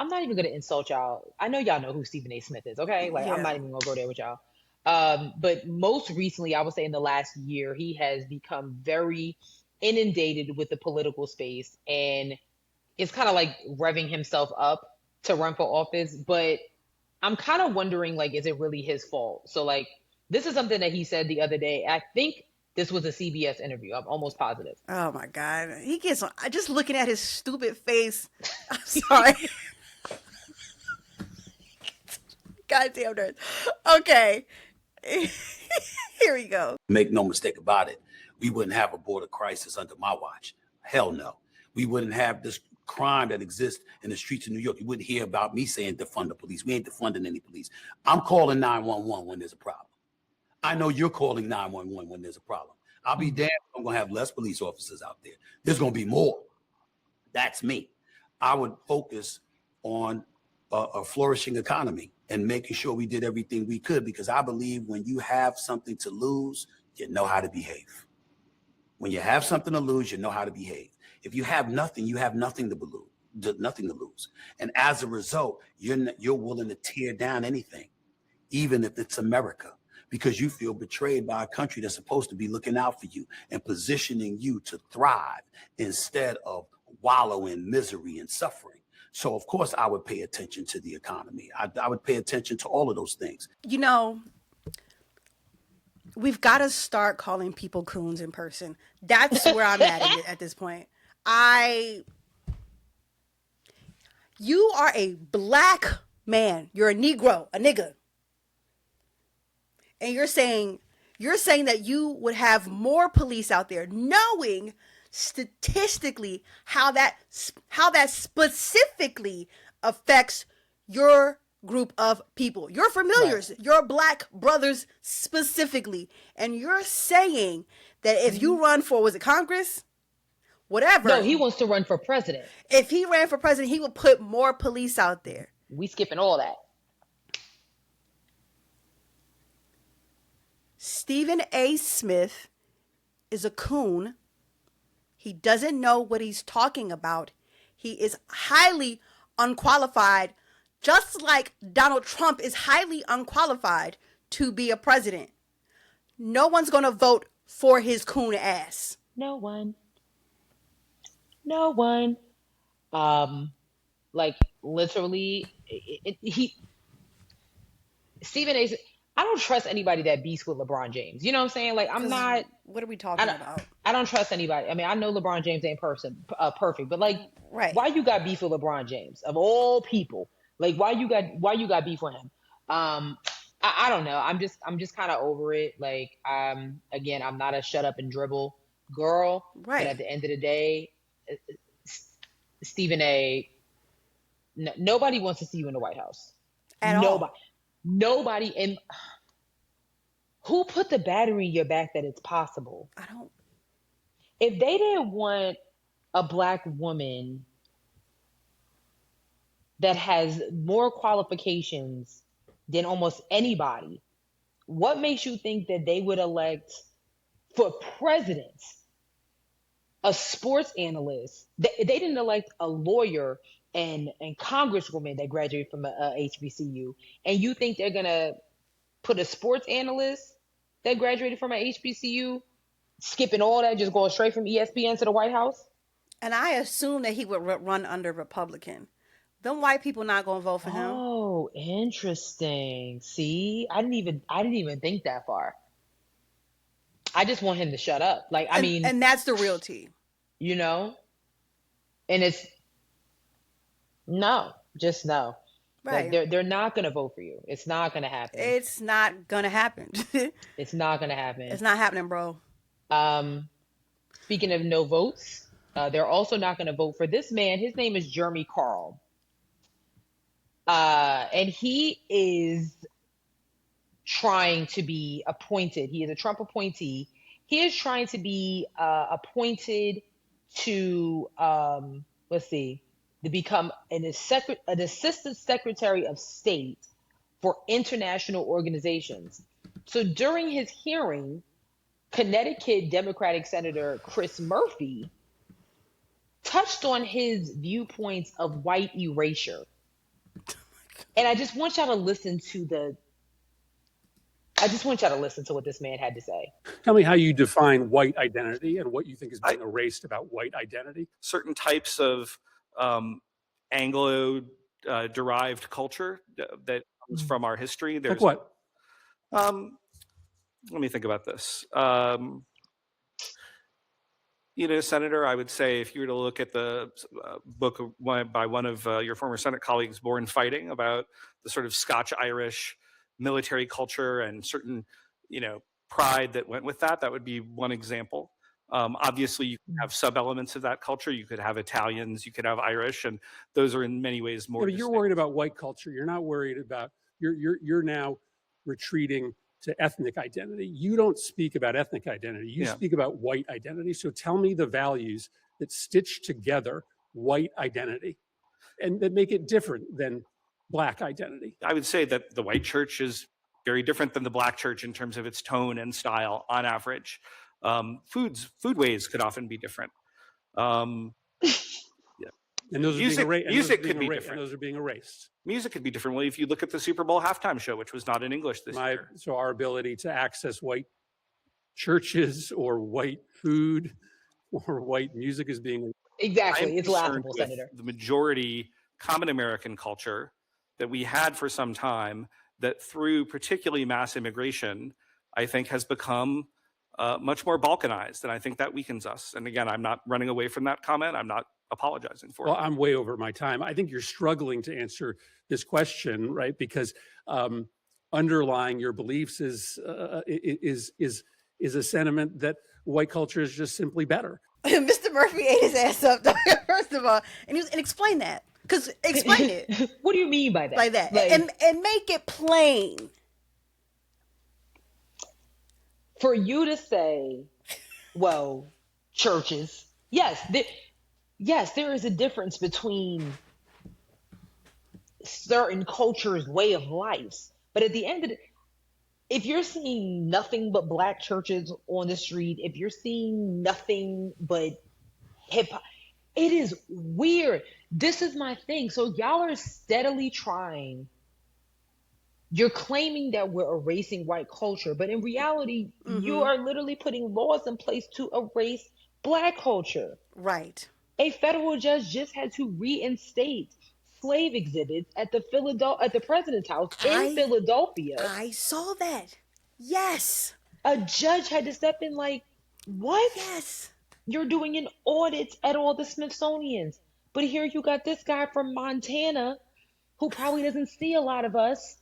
not even gonna insult y'all. I know y'all know who Stephen A. Smith is, okay? Like I'm not even gonna go there with y'all. But most recently, I would say in the last year, he has become very inundated with the political space, and it's kind of like revving himself up to run for office. But I'm kind of wondering, like, is it really his fault? So, like, this is something that he said the other day. I think this was a CBS interview. I'm almost positive. Oh my God. He gets on, just looking at his stupid face. I'm sorry. Goddamn nerd. Okay. Here we go. Make no mistake about it. We wouldn't have a border crisis under my watch. Hell no. We wouldn't have this crime that exists in the streets of New York. You wouldn't hear about me saying defund the police. We ain't defunding any police. I'm calling 911 when there's a problem. I know you're calling 911 when there's a problem. I'll be damned if I'm going to have less police officers out there. There's going to be more. That's me. I would focus on a flourishing economy and making sure we did everything we could, because I believe when you have something to lose, you know how to behave. When you have something to lose, you know how to behave. If you have nothing, you have nothing to lose. And as a result, you're willing to tear down anything, even if it's America, because you feel betrayed by a country that's supposed to be looking out for you and positioning you to thrive instead of wallow in misery and suffering. So, of course, I would pay attention to the economy. I would pay attention to all of those things. We've got to start calling people coons in person. That's where I'm at this point. You are a black man. You're a Negro, a nigga. And you're saying that you would have more police out there, knowing statistically how that specifically affects your group of people, your familiars, right, your black brothers specifically. And you're saying that if you run for, was it Congress? Whatever. No, he wants to run for president. If he ran for president, he would put more police out there. We skipping all that. Stephen A. Smith is a coon. He doesn't know what he's talking about. He is highly unqualified, just like Donald Trump is highly unqualified to be a president. No one's going to vote for his coon ass. No one. Like, literally, Stephen A. I don't trust anybody that beats with LeBron James. You know what I'm saying? Like, I'm not. What are we talking about? I don't trust anybody. I mean, I know LeBron James ain't perfect, but like, right, why you got beef with LeBron James of all people? Like, why you got beef with him? I don't know. I'm just kind of over it. Like, again, I'm not a shut up and dribble girl. Right. But at the end of the day, Stephen A. Nobody wants to see you in the White House. Nobody. And who put the battery in your back that it's possible? I don't. If they didn't want a black woman that has more qualifications than almost anybody, what makes you think that they would elect for president a sports analyst? They didn't elect a lawyer and congresswoman that graduated from a HBCU, and you think they're gonna put a sports analyst that graduated from a HBCU, skipping all that, just going straight from ESPN to the White House? And I assume that he would run under Republican. Them white people not gonna vote for him. Oh, interesting. See, I didn't even think that far. I just want him to shut up. Like, I mean, and that's the real tea. you know, and it's no, just no. Right. Like they're not gonna vote for you. It's not gonna happen. It's not gonna happen. It's not gonna happen. It's not happening, bro. Speaking of no votes, they're also not gonna vote for this man. His name is Jeremy Carl. And he is trying to be appointed. He is a Trump appointee. He is trying to be appointed to to become an assistant secretary of state for international organizations. So during his hearing, Connecticut Democratic Senator Chris Murphy touched on his viewpoints of white erasure. And I just want y'all to listen to what this man had to say. Tell me how you define white identity and what you think is being erased about white identity. Certain types of Anglo-derived culture that comes from our history. Like what? Let me think about this. Senator, I would say if you were to look at the book by one of your former Senate colleagues, Born Fighting, about the sort of Scotch-Irish military culture and certain, pride that went with that, that would be one example. Obviously, you can have sub-elements of that culture. You could have Italians, you could have Irish, and those are in many ways more. Yeah, but you're worried about white culture. You're not worried about, you're now retreating to ethnic identity. You don't speak about ethnic identity. You speak about white identity. So tell me the values that stitch together white identity and that make it different than Black identity. I would say that the white church is very different than the Black church in terms of its tone and style on average. Food ways could often be different. And those music could be different. And those are being erased. Music could be different. Well, if you look at the Super Bowl halftime show, which was not in English this year. So our ability to access white churches or white food or white music is being... Exactly. It's laughable, Senator. The majority common American culture that we had for some time that through particularly mass immigration, I think has become much more balkanized. And I think that weakens us. And again, I'm not running away from that comment. I'm not apologizing for it. Well, I'm way over my time. I think you're struggling to answer this question, right? Because underlying your beliefs is a sentiment that white culture is just simply better. Mr. Murphy ate his ass up, first of all, and explain that. Because explain it. What do you mean by that? By that, and make it plain. For you to say, well, churches, yes, there is a difference between certain cultures' way of life. But at the end of the, if you're seeing nothing but Black churches on the street, if you're seeing nothing but hip hop, it is weird. This is my thing. So y'all are steadily trying. You're claiming that we're erasing white culture, but in reality, you are literally putting laws in place to erase Black culture. Right. A federal judge just had to reinstate slave exhibits at the president's house in Philadelphia. I saw that. Yes. A judge had to step in like, what? Yes. You're doing an audit at all the Smithsonians. But here you got this guy from Montana who probably doesn't see a lot of us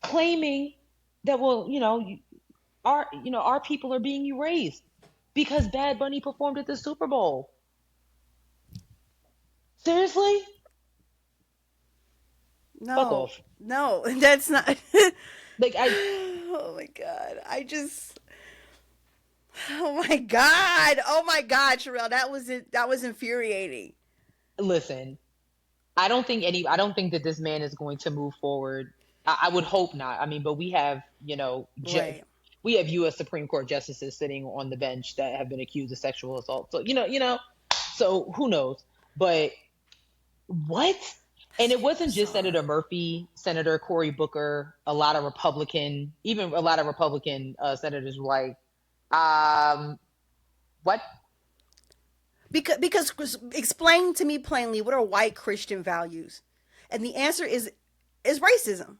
claiming that, well, our people are being erased because Bad Bunny performed at the Super Bowl. Seriously? No. Fuck off. No, that's not. Oh my God. Oh my God, Sharelle, that was it. That was infuriating. Listen, I don't think that this man is going to move forward. I would hope not. I mean, but we have, Right. We have U.S. Supreme Court justices sitting on the bench that have been accused of sexual assault. So, so who knows? But what? And it wasn't just Senator Murphy, Senator Cory Booker, a lot of Republican senators were like, what? Because explain to me plainly, what are white Christian values? And the answer is racism.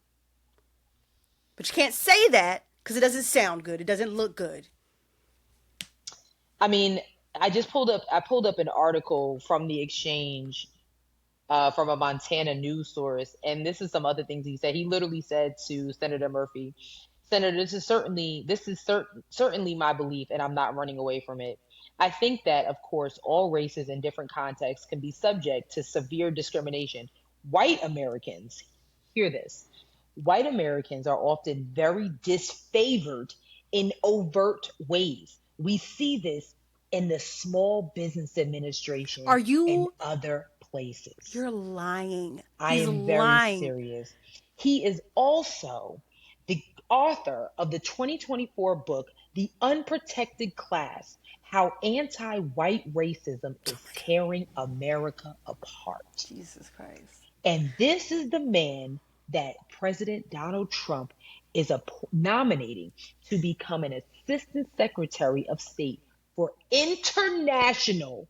But you can't say that because it doesn't sound good. It doesn't look good. I mean, I pulled up an article from the Exchange, from a Montana news source, and this is some other things he said. He literally said to Senator Murphy, Senator, certainly my belief, and I'm not running away from it. I think that, of course, all races in different contexts can be subject to severe discrimination. White Americans, hear this, white Americans are often very disfavored in overt ways. We see this in the Small Business Administration Are and you? other places. You're lying. I He's am very lying. serious. He is also the author of the 2024 book, The Unprotected Class: How Anti-White Racism is Tearing America Apart. Jesus Christ. And this is the man that President Donald Trump is nominating to become an Assistant Secretary of State for international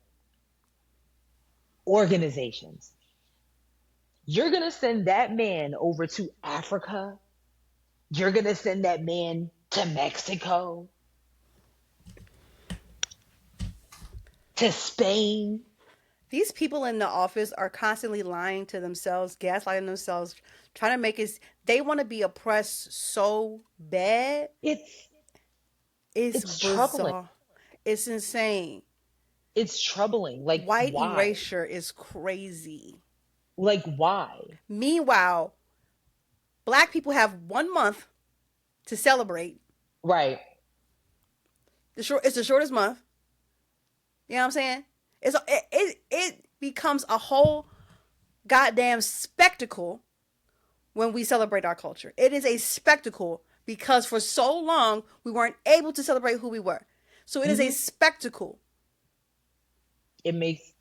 organizations. You're going to send that man over to Africa. You're going to send that man to Mexico, to Spain. These people in the office are constantly lying to themselves, gaslighting themselves, trying to make us. They want to be oppressed so bad. It's bizarre. troubling. It's insane. It's troubling. Like, White why? erasure is crazy. Like, why? Meanwhile, Black people have 1 month to celebrate. Right. It's the shortest month. You know what I'm saying? It becomes a whole goddamn spectacle when we celebrate our culture. It is a spectacle because for so long we weren't able to celebrate who we were. So it is a spectacle. It makes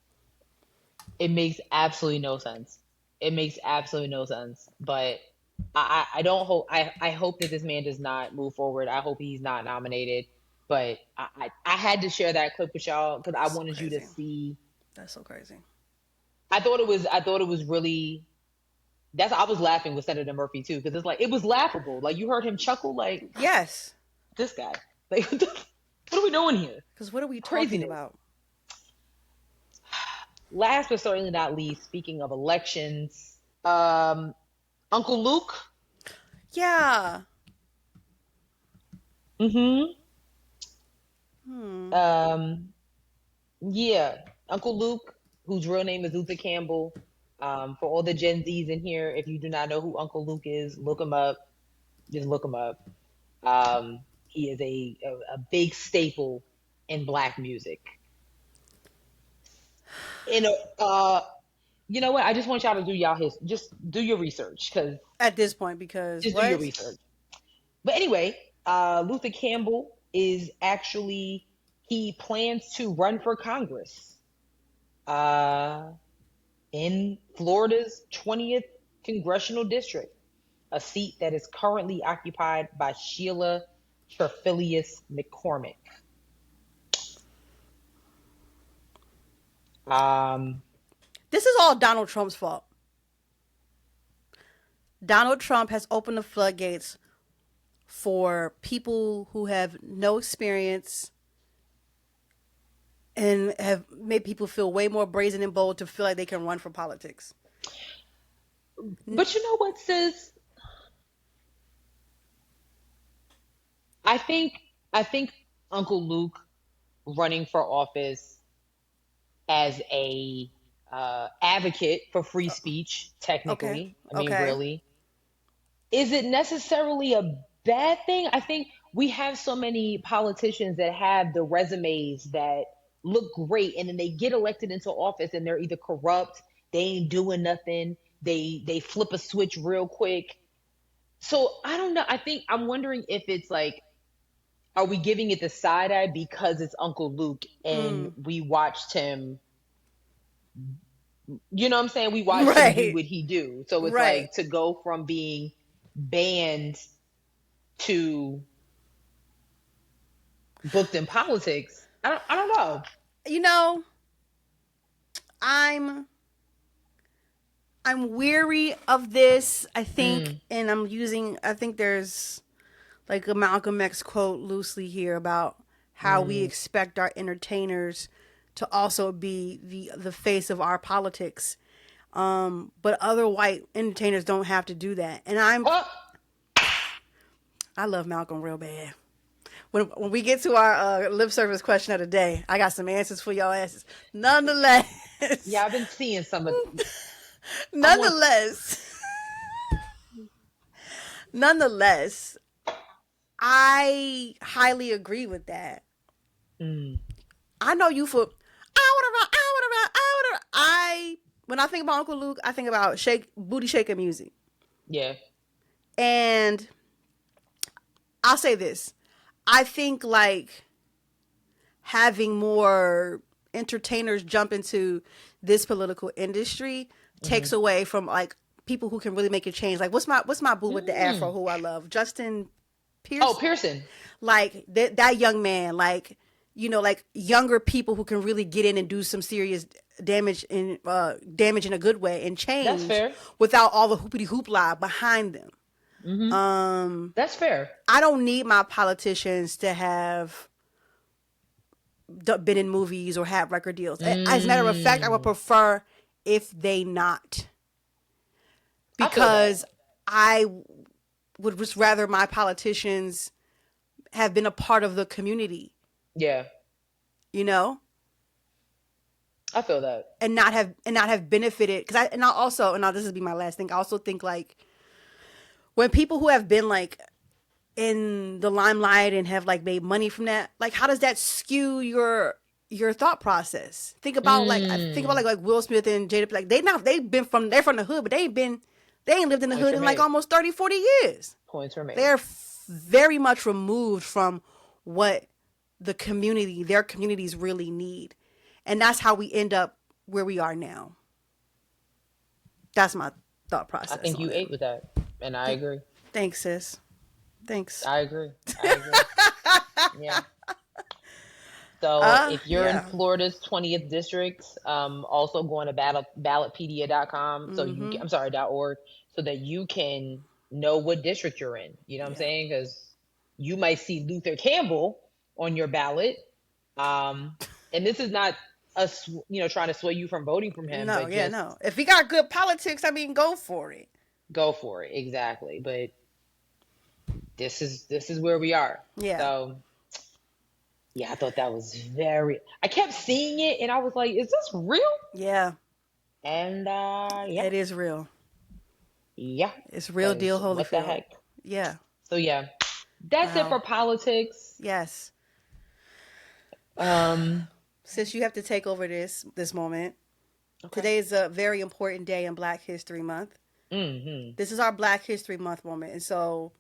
absolutely no sense. It makes absolutely no sense. But I don't hope I hope that this man does not move forward. I hope he's not nominated. But I had to share that clip with y'all because I wanted you to see. That's so crazy. I thought it was really. I was laughing with Senator Murphy too because it's like it was laughable. Like you heard him chuckle. Like yes, this guy. Like what are we doing here? Because what are we Craziness. talking about? Last but certainly not least, speaking of elections, Uncle Luke. Yeah. Yeah, Uncle Luke, whose real name is Luther Campbell. For all the Gen Zs in here, if you do not know who Uncle Luke is, look him up. Just look him up. He is a big staple in Black music. You know what? I just want y'all to do just do your research because at this point, because just do your research. But anyway, Luther Campbell is actually he plans to run for Congress in Florida's 20th congressional district, a seat that is currently occupied by Sheila Trefilius McCormick. This is all Donald Trump's fault. Donald Trump has opened the floodgates for people who have no experience and have made people feel way more brazen and bold to feel like they can run for politics. But you know what, sis? I think Uncle Luke running for office as a advocate for free speech, technically, really, is it necessarily a bad thing? I think we have so many politicians that have the resumes that look great, and then they get elected into office, and they're either corrupt, they ain't doing nothing, they flip a switch real quick. So I don't know. I'm wondering if it's like, are we giving it the side eye because it's Uncle Luke and we watched him? You know what I'm saying? We watched him do what he do. So it's like to go from being banned to booked in politics. I don't know. You know, I'm weary of this. I think, and I think there's like a Malcolm X quote loosely here about how we expect our entertainers to also be the face of our politics. But other white entertainers don't have to do that. And Huh? I love Malcolm real bad. When we get to our lip service question of the day, I got some answers for y'all asses. Nonetheless, Yeah, I've been seeing some of. nonetheless, I highly agree with that. I know you for when I think about Uncle Luke, I think about booty shaking music. Yeah. And I'll say this. I think like having more entertainers jump into this political industry takes away from like people who can really make a change. Like what's my boo with the afro who I love? Justin Pearson. Oh, Pearson. Like that young man, like, you know, like younger people who can really get in and do some serious damage in a good way and change. That's fair. Without all the hoopity hoopla behind them. That's fair. I don't need my politicians to have been in movies or have record deals. As a matter of fact, I would prefer if they not. Because I would just rather my politicians have been a part of the community. Yeah. You know? I feel that. And not have benefited. Now this will be my last thing. I also think like when people who have been like in the limelight and have like made money from that, like how does that skew your thought process? Think about like Will Smith and Jada, like they're from the hood, but they ain't lived in the hood in like almost 30, 40 years. Points were made. They're very much removed from what their communities really need. And that's how we end up where we are now. That's my thought process. I think you ate with that, and I agree. Thanks, sis. Thanks. I agree. Yeah. So if you're in Florida's 20th district, also going to ballotpedia.com. So .org, so that you can know what district you're in. You know what I'm saying? Because you might see Luther Campbell on your ballot, and this is not us, trying to sway you from voting from him. No, no. If he got good politics, I mean, go for it. Go for it, exactly. But this is where we are. Yeah. So yeah, I thought that was I kept seeing it and I was like, is this real? Yeah. And yeah. It is real. Yeah. It's real deal, Holyfield. What the heck? Yeah. So yeah. That's it for politics. Yes. Sis, you have to take over this moment. Okay. Today is a very important day in Black History Month. Mm-hmm. This is our Black History Month moment. And so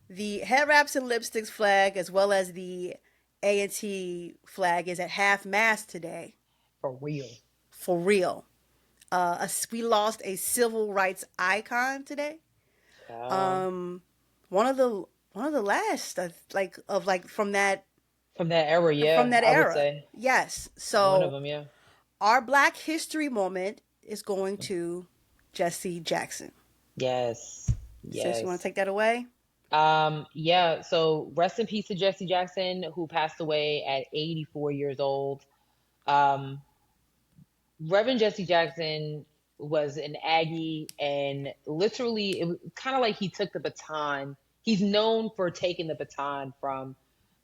the Headwraps and Lipsticks flag, as well as the A&T flag, is at half mast today. For real. For real. We lost a civil rights icon today. One of the last from that era, yeah. From that era. Would say. Yes. So one of them, yeah. Our Black History moment is going to Jesse Jackson. Yes. Sis, you want to take that away? Yeah. So rest in peace to Jesse Jackson, who passed away at 84 years old. Reverend Jesse Jackson was an Aggie, and literally it was kind of like he took the baton. He's known for taking the baton from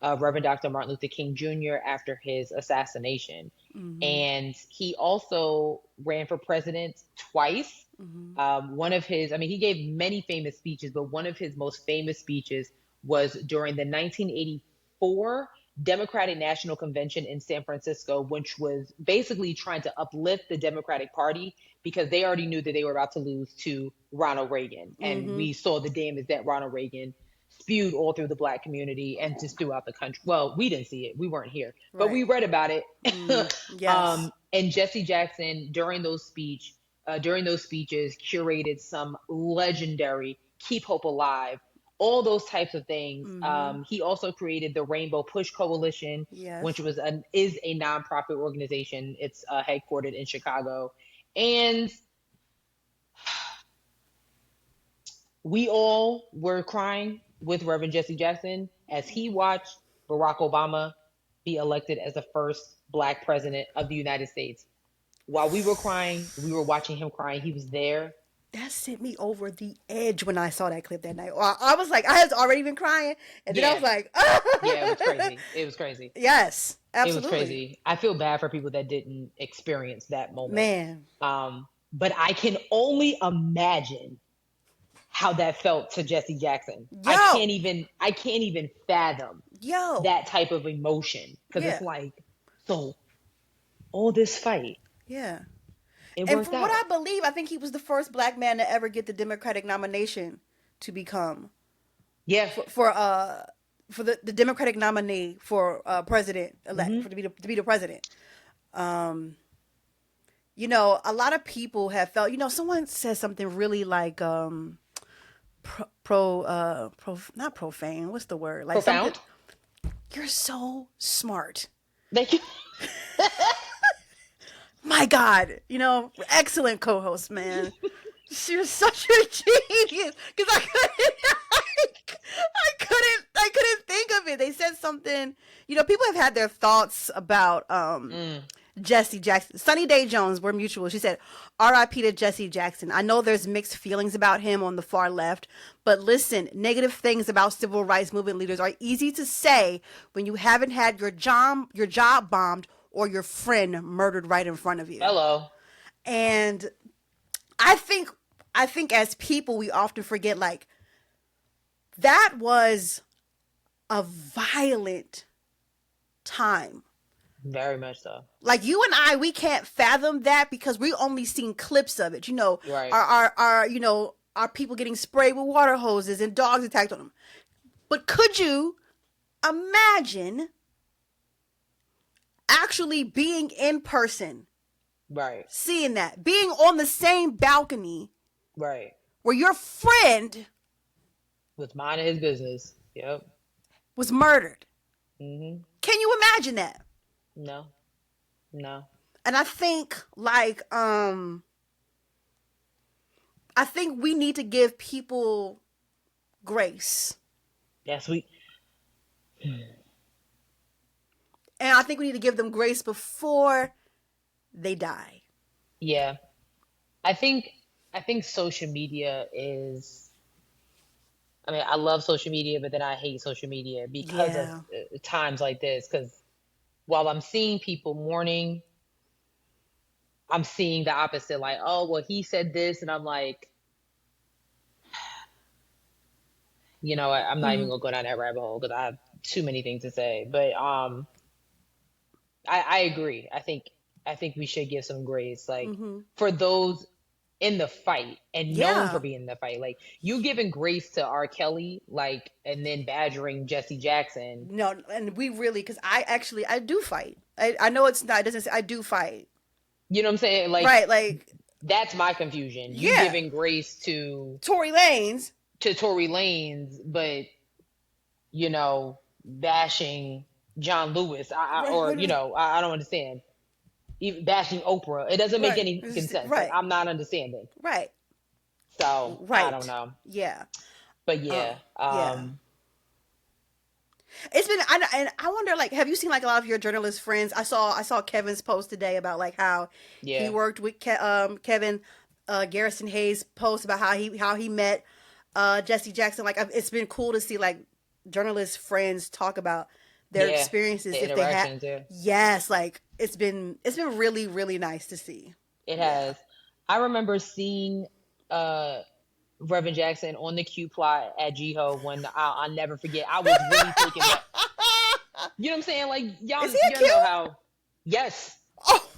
Reverend Dr. Martin Luther King Jr. after his assassination. Mm-hmm. And he also ran for president twice. Mm-hmm. One of his, he gave many famous speeches, but one of his most famous speeches was during the 1984 Democratic National Convention in San Francisco, which was basically trying to uplift the Democratic Party because they already knew that they were about to lose to Ronald Reagan. And we saw the damage that Ronald Reagan spewed all through the Black community and just throughout the country. Well, we didn't see it. We weren't here, but we read about it. Yes. And Jesse Jackson, during those speeches, curated some legendary Keep Hope Alive, all those types of things. He also created the Rainbow Push Coalition, which is a nonprofit organization. It's headquartered in Chicago. And we all were crying with Reverend Jesse Jackson as he watched Barack Obama be elected as the first Black president of the United States. While we were crying, we were watching him crying. He was there. That sent me over the edge when I saw that clip that night. I was like, I had already been crying, and then I was like, yeah, it was crazy. It was crazy. Yes, absolutely. It was crazy. I feel bad for people that didn't experience that moment. Man. But I can only imagine how that felt to Jesse Jackson. Yo. I can't even fathom that type of emotion, because it's like, so all this fight. Yeah. It and worked from out. what I believe, I think he was the first Black man to ever get the Democratic nomination to become. Yeah. For the Democratic nominee for president elect, to be the president. You know, a lot of people have felt, you know, someone said something really like not profane. What's the word? Like profound. You're so smart. Thank you. My God, you know, excellent co-host, man. You're such a genius. Because I couldn't think of it. They said something. You know, people have had their thoughts about Jesse Jackson. Sunny Day Jones, we're mutual. She said, "R.I.P. to Jesse Jackson. I know there's mixed feelings about him on the far left, but listen, negative things about civil rights movement leaders are easy to say when you haven't had your job bombed or your friend murdered right in front of you." Hello. And I think as people, we often forget, like, that was a violent time. Very much so. Like, you and I, we can't fathom that because we only seen clips of it. You know, right. our people getting sprayed with water hoses and dogs attacked on them. But could you imagine actually being in person, right, seeing that, being on the same balcony, right, where your friend was minding his business, was murdered? Mm-hmm. Can you imagine that? No. And I think, like, I think we need to give people grace. Yes, And I think we need to give them grace before they die. Yeah. I think social media is, I mean, I love social media, but then I hate social media because of times like this. Because while I'm seeing people mourning, I'm seeing the opposite. Like, oh, well, he said this. And I'm like, you know what? I'm not even going to go down that rabbit hole because I have too many things to say. But I agree. I think we should give some grace, like, for those in the fight and known for being in the fight. Like, you giving grace to R. Kelly, like, and then badgering Jesse Jackson. No, and we really, because I do fight. I know it's not, it doesn't say, I do fight. You know what I'm saying? Like, right, like, that's my confusion. You giving grace to Tory Lanez, but, you know, bashing John Lewis, or, you know, I don't understand. Even bashing Oprah, it doesn't make any sense. Right. Like, I'm not understanding. Right. So I don't know. Yeah. But yeah. It's been, and I wonder, like, have you seen, like, a lot of your journalist friends? I saw Kevin's post today about, like, how he worked with Kevin Garrison Hayes' post about how he met Jesse Jackson. Like, it's been cool to see, like, journalist friends talk about their experiences, the if they have. Yes, like, it's been really, really nice to see. It has. I remember seeing Reverend Jackson on the Q plot at G-Ho when I'll never forget. I was really thinking that. You know what I'm saying? Like, y'all know how. Yes. Oh.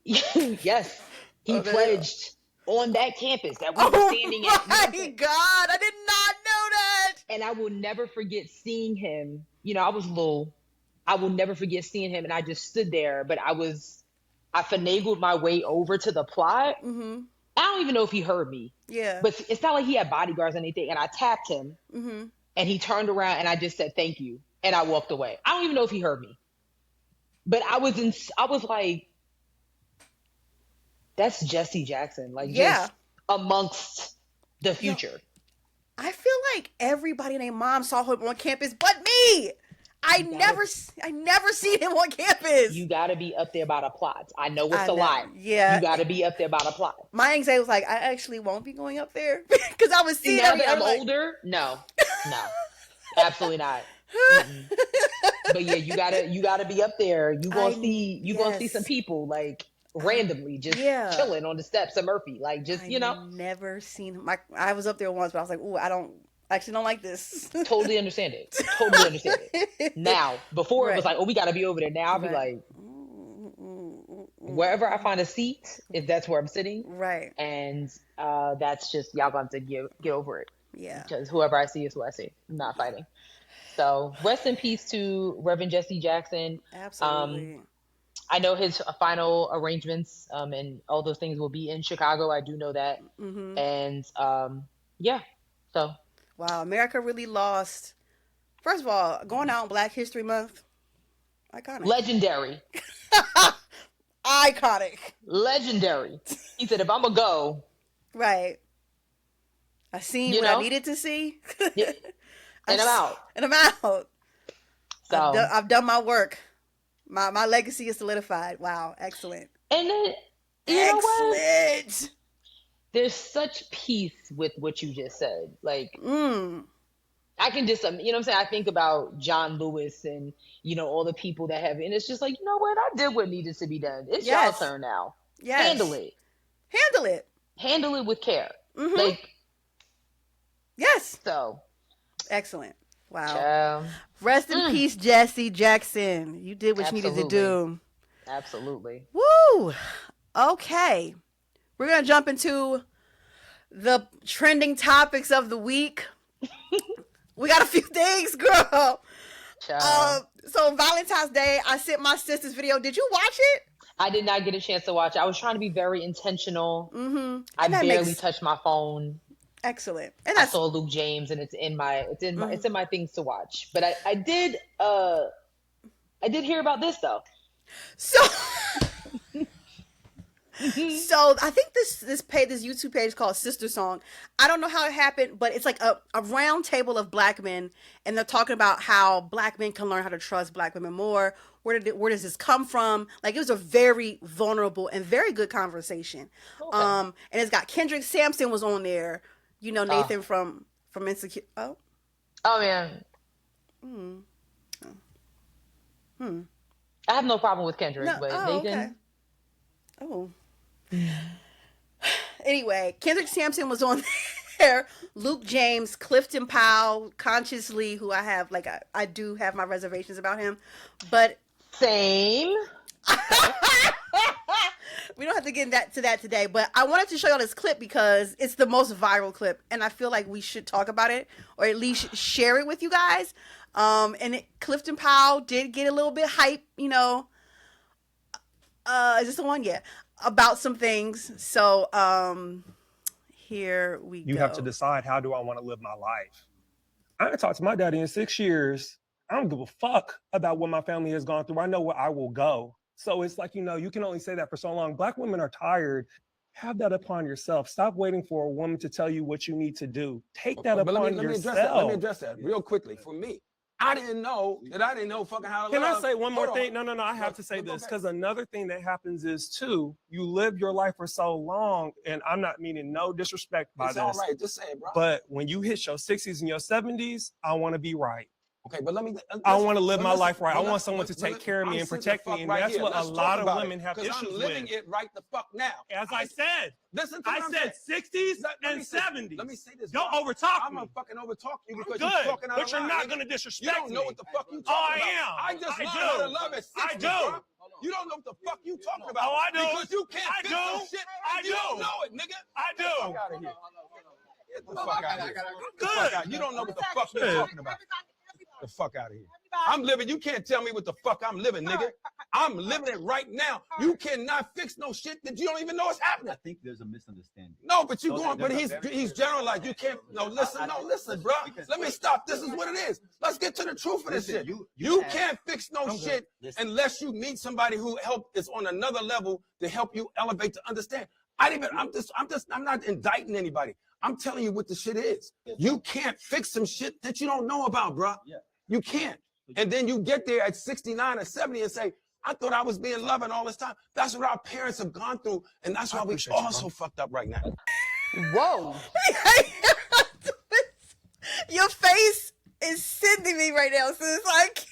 Yes. He pledged on that campus that we were standing at. Oh my God, I did not know that. And I will never forget seeing him. You know, I was little. I will never forget seeing him, and I just stood there. But I finagled my way over to the plot. Mm-hmm. I don't even know if he heard me. Yeah. But it's not like he had bodyguards or anything. And I tapped him, and he turned around, and I just said, "Thank you." And I walked away. I don't even know if he heard me. But I was like, that's Jesse Jackson. Like, just amongst the future. I feel like everybody and their mom saw him on campus but me. I never seen him on campus. You gotta be up there by the plot. I know it's a lot. Yeah. You gotta be up there by the plot. My anxiety was like, I actually won't be going up there because I was seeing now that I'm like, older. No, absolutely not. But yeah, you gotta be up there. You gonna see some people like randomly just chilling on the steps of Murphy, like just Never seen him. I was up there once, but I was like, ooh, I actually don't like this. Totally understand it. Totally understand it. Now, before it was like, oh, we gotta be over there. Now I'll be like, wherever I find a seat, if that's where I'm sitting, right? And that's just y'all gonna have to get over it. Yeah. Because whoever I see is who I see. I'm not fighting. So rest in peace to Reverend Jesse Jackson. Absolutely. I know his final arrangements and all those things will be in Chicago. I do know that. Mm-hmm. And so. Wow, America really lost. First of all, going out on Black History Month, iconic. Legendary. Iconic. Legendary. He said, if I'm going to go. Right. I seen what I needed to see. Yeah. And I'm out. And I'm out. So I've done my work. My legacy is solidified. Wow, excellent. And then, you know what? There's such peace with what you just said. Like, I can just, you know what I'm saying? I think about John Lewis and, all the people that have, and it's just like, you know what? I did what needed to be done. It's y'all turn now. Yes. Handle it. Handle it. Handle it with care. Mm-hmm. Like, yes. So. Excellent. Wow. Rest in peace, Jesse Jackson. You did what you needed to do. Absolutely. Woo. Okay. We're going to jump into the trending topics of the week. We got a few things, girl. So Valentine's Day, I sent my sister's video. Did you watch it? I did not get a chance to watch it. I was trying to be very intentional. Mm-hmm. I barely touched my phone. Excellent. And I saw Luke James, and it's in my things to watch. But I did hear about this though. So I think this YouTube page is called Sister Song. I don't know how it happened, but it's like a round table of Black men, and they're talking about how Black men can learn how to trust Black women more. Where does this come from? Like, it was a very vulnerable and very good conversation. Okay. And it's got Kendrick Sampson was on there. Nathan from Insecure. Oh man. I have no problem with Kendrick, but Nathan. Okay. Oh. Anyway, Kendrick Sampson was on there. Luke James, Clifton Powell, Consciously, who I have I do have my reservations about him, but same. We don't have to get to that today, but I wanted to show y'all this clip because it's the most viral clip, and I feel like we should talk about it or at least share it with you guys. Clifton Powell did get a little bit hype, is this the one? Yeah. About some things. So here we go. You have to decide, how do I want to live my life? I haven't talked to my daddy in 6 years. I don't give a fuck about what my family has gone through. I know where I will go. So it's like, you can only say that for so long. Black women are tired. Have that upon yourself. Stop waiting for a woman to tell you what you need to do. Take that upon yourself. Let me address that real quickly. For me, I didn't know fucking how to Can love. I say one more thing? No. I have to say this because another thing that happens is too, you live your life for so long, and I'm not meaning no disrespect by this. It's all right, just say it, bro. But when you hit your 60s and your 70s, I want to be right. Okay, but I want to live my life right. I want someone to take care of me and protect me, and that's what a lot of women have issues with. I'm living it right the fuck now. As I said, listen to I said 60s and 70s. Let me say this. Don't overtalk me. I'm gonna fucking overtalk you because you're talking out but you're not gonna disrespect me. You don't know what the fuck you talking about. I am. I just learned how to love at 60, I do. Bro. You don't know what the fuck you talking about. Oh, I do. Because you can't fix no shit. You don't know it, nigga. I do. Get the fuck out of here. Get the fuck out of here. Good. You don't know what the fuck you're talking about. The fuck out of here. I'm living. You can't tell me what the fuck I'm living, nigga. I'm living it right now. You cannot fix no shit that you don't even know is happening. I think there's a misunderstanding. No, but you going. But he's generalized. You can't. No, listen, bro. Let me stop. This is what it is. Let's get to the truth of this shit. You can't fix no shit unless you meet somebody who is on another level to help you elevate to understand. I'm not indicting anybody. I'm telling you what the shit is. You can't fix some shit that you don't know about, bro. You can't. And then you get there at 69 or 70 and say, I thought I was being loving all this time. That's what our parents have gone through. And that's why we all so fucked up right now. Whoa. Your face is sending me right now. So it's like.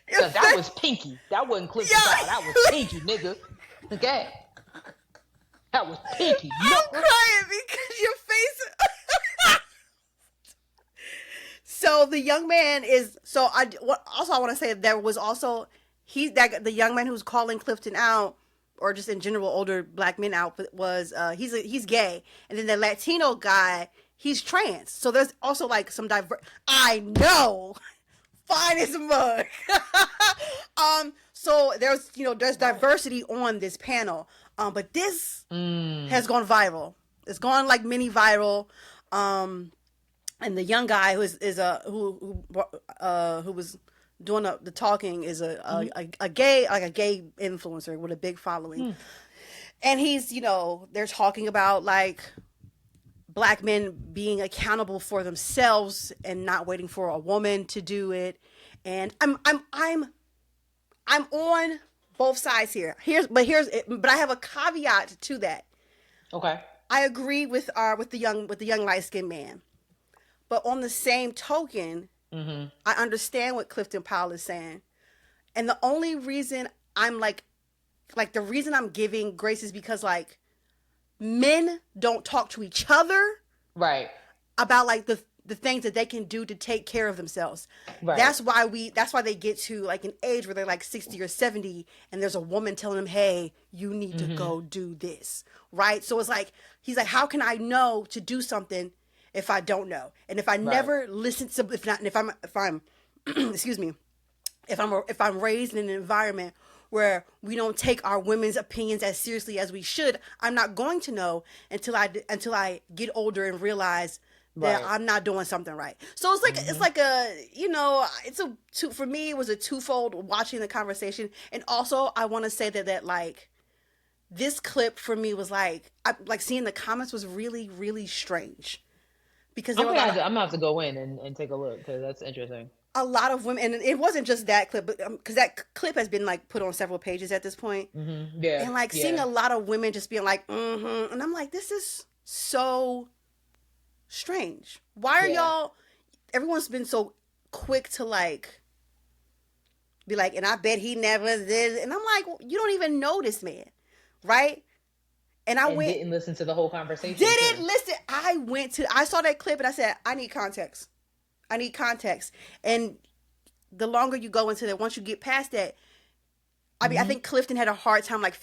Yeah, that was Pinky. That wasn't Cliff Style. That was Pinky, nigga. Okay? That was Pinky. I'm crying because your face. So the young man is. So I want to say there was also the young man who's calling Clifton out, or just in general older black men out, was he's gay, and then the Latino guy, he's trans. So there's also like some I know. Fine as a mug. So there's diversity on this panel. But this has gone viral. It's gone like mini viral. And the young guy who was doing the talking is a gay influencer with a big following. And he's, they're talking about like black men being accountable for themselves and not waiting for a woman to do it. And I'm on both sides here. But I have a caveat to that. Okay. I agree with the young light-skinned man. But on the same token, I understand what Clifton Powell is saying. And the only reason I'm like the reason I'm giving grace is because like men don't talk to each other, right, about like the things that they can do to take care of themselves. Right. That's why they get to like an age where they're like 60 or 70 and there's a woman telling them, hey, you need to go do this. Right. So it's like, he's like, how can I know to do something if I don't know? And if I never listen to, if I'm excuse me, if I'm raised in an environment where we don't take our women's opinions as seriously as we should, I'm not going to know until I get older and realize that I'm not doing something right. So it's like it's like for me it was a twofold watching the conversation. And also I want to say that like this clip for me was like seeing the comments was really, really strange, because I'm gonna have to go in and take a look, because that's interesting. A lot of women, and it wasn't just that clip, but because that clip has been like put on several pages at this point. Yeah. And like seeing a lot of women just being like, and I'm like, this is so strange. Why are y'all? Everyone's been so quick to like be like, and I bet he never did. And I'm like, well, you don't even know this man, right? And didn't listen to the whole conversation. Didn't listen. I saw that clip and I said, I need context. And the longer you go into that, once you get past that, I mean, I think Clifton had a hard time like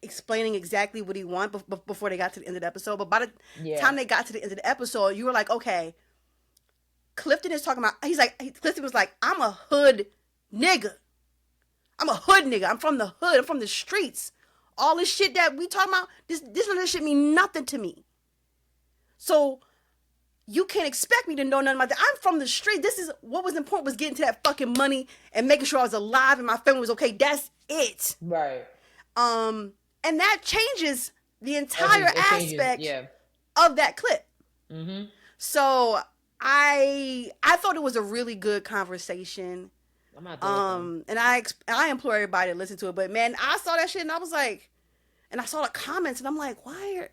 explaining exactly what he wanted before they got to the end of the episode. But by the time they got to the end of the episode, you were like, okay, Clifton is talking about. Clifton was like, I'm a hood nigga. I'm from the hood. I'm from the streets. All this shit that we talking about, this shit mean nothing to me. So you can't expect me to know nothing about that. I'm from the street. This is what was important, was getting to that fucking money and making sure I was alive and my family was okay. That's it. Right. And that changes the entire aspect of that clip. So I thought it was a really good conversation. I'm not and I implore everybody to listen to it. But man, I saw that shit and I was like, and I saw the comments and I'm like, why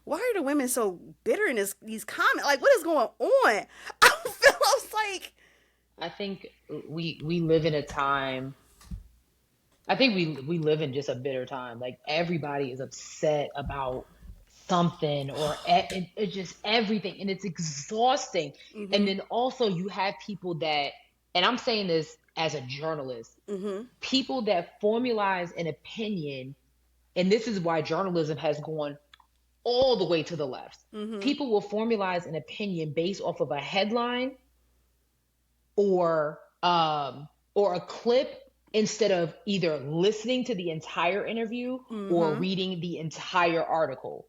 are the women so bitter in these comments? Like, what is going on? I was like, I think we live in a time. I think we live in just a bitter time. Like, everybody is upset about something or it's just everything, and it's exhausting. And then also you have people that, and I'm saying this as a journalist, people that formalize an opinion, and this is why journalism has gone all the way to the left. People will formalize an opinion based off of a headline or a clip, instead of either listening to the entire interview or reading the entire article.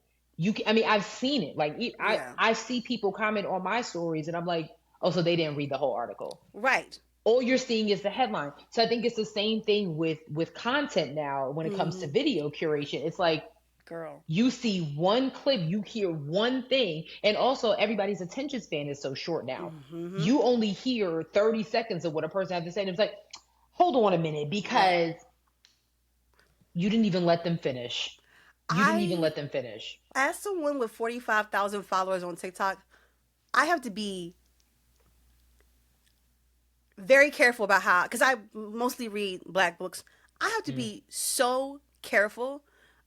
I've seen it. Like, I see people comment on my stories and I'm like, oh, so they didn't read the whole article. Right. all you're seeing is the headline. So I think it's the same thing with content now when it comes to video curation. It's like, girl, you see one clip, you hear one thing, and also everybody's attention span is so short now. You only hear 30 seconds of what a person has to say, and it's like, hold on a minute, because you didn't even let them finish. As someone with 45,000 followers on TikTok, I have to be very careful about how, because I mostly read Black books. I have to be so careful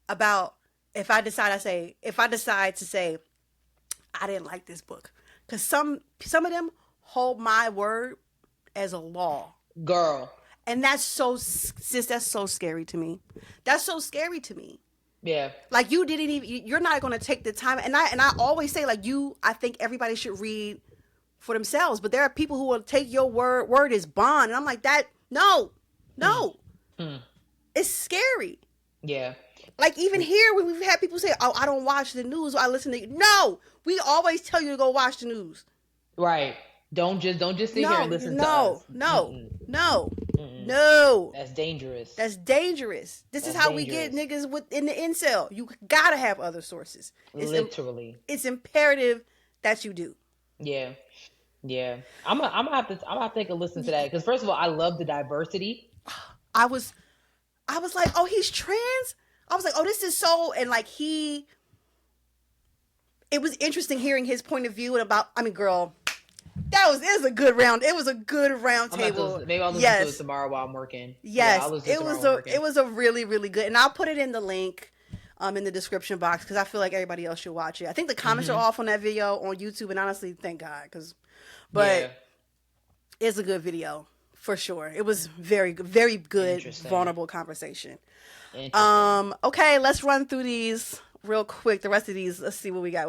about if I decide to say I didn't like this book, because some of them hold my word as a law, girl. And that's so scary to me. That's so scary to me. Yeah. Like, you're not going to take the time. And I always say, like, I think everybody should read for themselves. But there are people who will take your word as bond. And I'm like, no. It's scary. Yeah. Like, even here, when we've had people say, oh, I don't watch the news, or I listen to you. No, we always tell you to go watch the news. Right. Don't just sit here and listen to us. No. That's dangerous. This is how we get niggas in the incel. You gotta have other sources. Literally. It's imperative that you do. Yeah. I'm gonna have to take a listen to that, because first of all, I love the diversity. I was like, oh, he's trans. I was like, oh, this is so, and like it was interesting hearing his point of view girl, it was a good round table. Maybe I'll listen to it tomorrow while I'm working. Yes, it was a really, really good, and I'll put it in the link in the description box, because I feel like everybody else should watch it. I think the comments are off on that video on YouTube, and honestly, thank God, it's a good video for sure. It was very good, vulnerable conversation. Okay, let's run through these real quick. The rest of these, let's see what we got.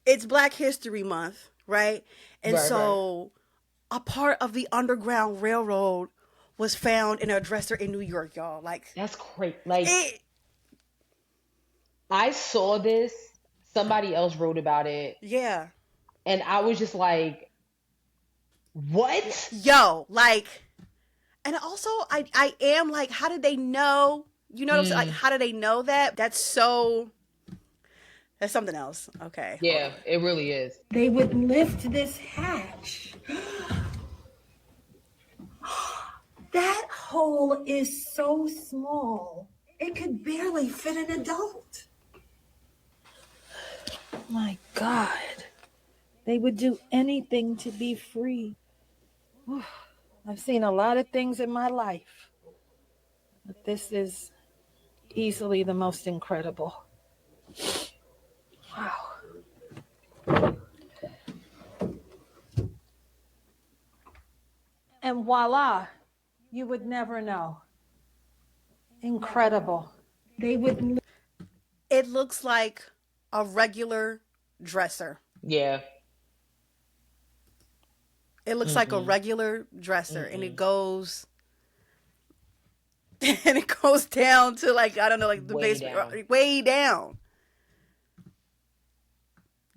It's Black History Month, right? And a part of the Underground Railroad was found in a dresser in New York, y'all. Like, that's great. Like, I saw this. Somebody else wrote about it. Yeah. And I was just like, what? Yo, like, and also I am like, how did they know? You know what I'm saying? Like, how do they know that? That's something else. Okay. Yeah, it really is. They would lift this hatch. That hole is so small, it could barely fit an adult. My God. They would do anything to be free. I've seen a lot of things in my life, but this is easily the most incredible. Wow. And voila, you would never know. Incredible. It looks like a regular dresser. Yeah. It looks like a regular dresser, and it goes down to, like, I don't know, like the basement, way down.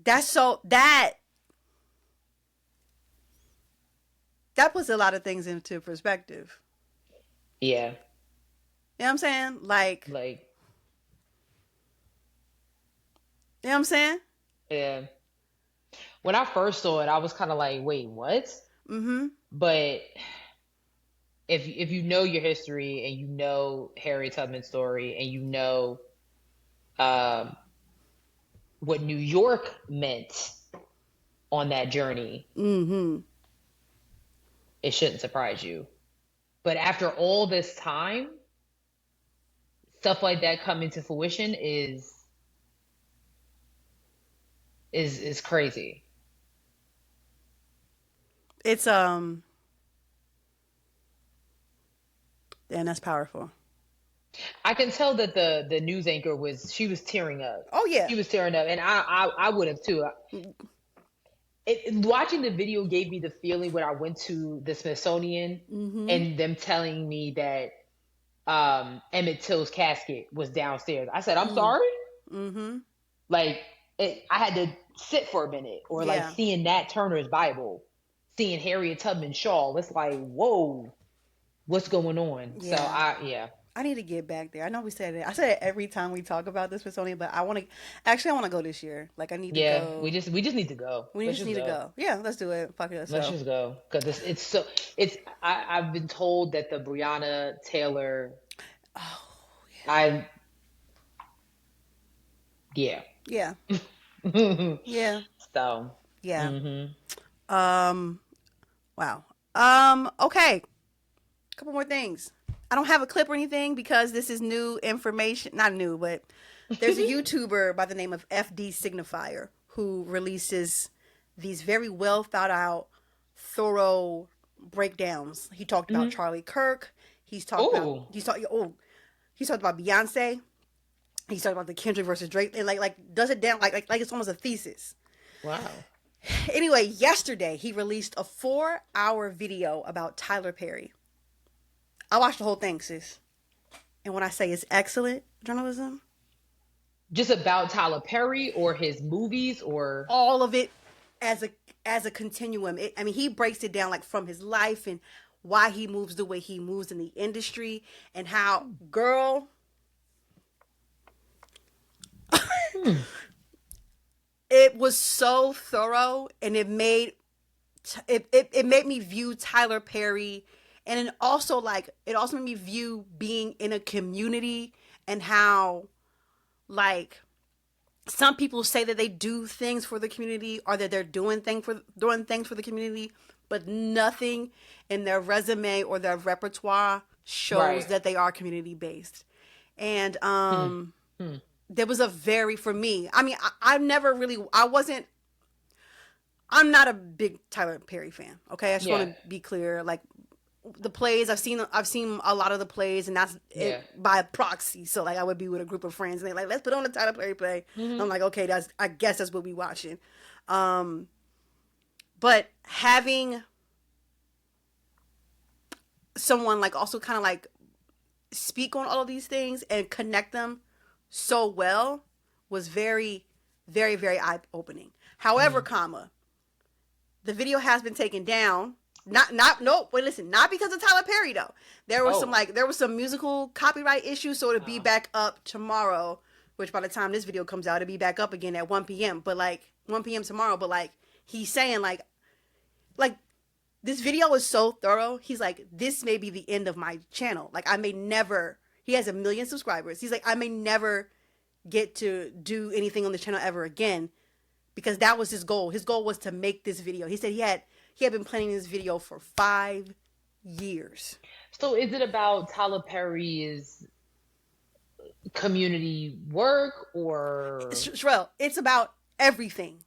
That puts a lot of things into perspective. Yeah. You know what I'm saying? Like, you know what I'm saying? Yeah. When I first saw it, I was kind of like, wait, what? But if you know your history, and you know Harriet Tubman's story, and you know what New York meant on that journey, it shouldn't surprise you. But after all this time, stuff like that coming to fruition is crazy. It's and that's powerful. I can tell that the news anchor she was tearing up. Oh yeah, she was tearing up, and I would have too. Watching the video gave me the feeling when I went to the Smithsonian and them telling me that Emmett Till's casket was downstairs. I said, I'm sorry. Like, I had to sit for a minute, or like seeing Nat Turner's Bible seeing Harriet Tubman Shaw. It's like, whoa, what's going on? So Yeah. I need to get back there. I know we said it. I say it every time we talk about this Smithsonian, but I want to go this year. Like I need to go. We just need to go. We just need to go. Yeah, let's do it. Fuck it. Let's just go because I've been told that the Breonna Taylor. Oh yeah. Yeah. Yeah. So. Yeah. Mm-hmm. Wow. Okay. A couple more things. I don't have a clip or anything because this is new information. Not new, but there's a YouTuber by the name of FD Signifier who releases these very well thought out, thorough breakdowns. He talked about Charlie Kirk. He's talked about Beyonce. He's talking about the Kendrick versus Drake, and like does it down like it's almost a thesis. Wow. Anyway, yesterday he released a 4-hour video about Tyler Perry. I watched the whole thing, sis. And when I say it's excellent journalism, just about Tyler Perry or his movies or all of it as a continuum. He breaks it down like from his life and why he moves the way he moves in the industry and how, girl. It was so thorough, and it made me view Tyler Perry, and it also made me view being in a community and how like some people say that they do things for the community or that they're doing things for the community, but nothing in their resume or their repertoire shows that they are community based. And there was for me, I'm not a big Tyler Perry fan. Okay. I just want to be clear. Like the plays I've seen a lot of the plays, and that's it by proxy. So like I would be with a group of friends and they're like, let's put on a Tyler Perry play. I'm like, okay, I guess that's what we watching. But having someone like also kind of like speak on all of these things and connect them so well was very, very, very eye-opening. However, the video has been taken down. Not because of Tyler Perry though. There was some musical copyright issues, so it'll be back up tomorrow, which by the time this video comes out, it'll be back up again at 1 p.m. But like 1 p.m. tomorrow, but like he's saying like this video is so thorough. He's like, this may be the end of my channel. Like I may never, he has 1 million subscribers. He's like, I may never get to do anything on the channel ever again, because that was his goal. His goal was to make this video. He said he had been planning this video for 5 years. So is it about Tyler Perry's community work or? Sharelle, it's about everything.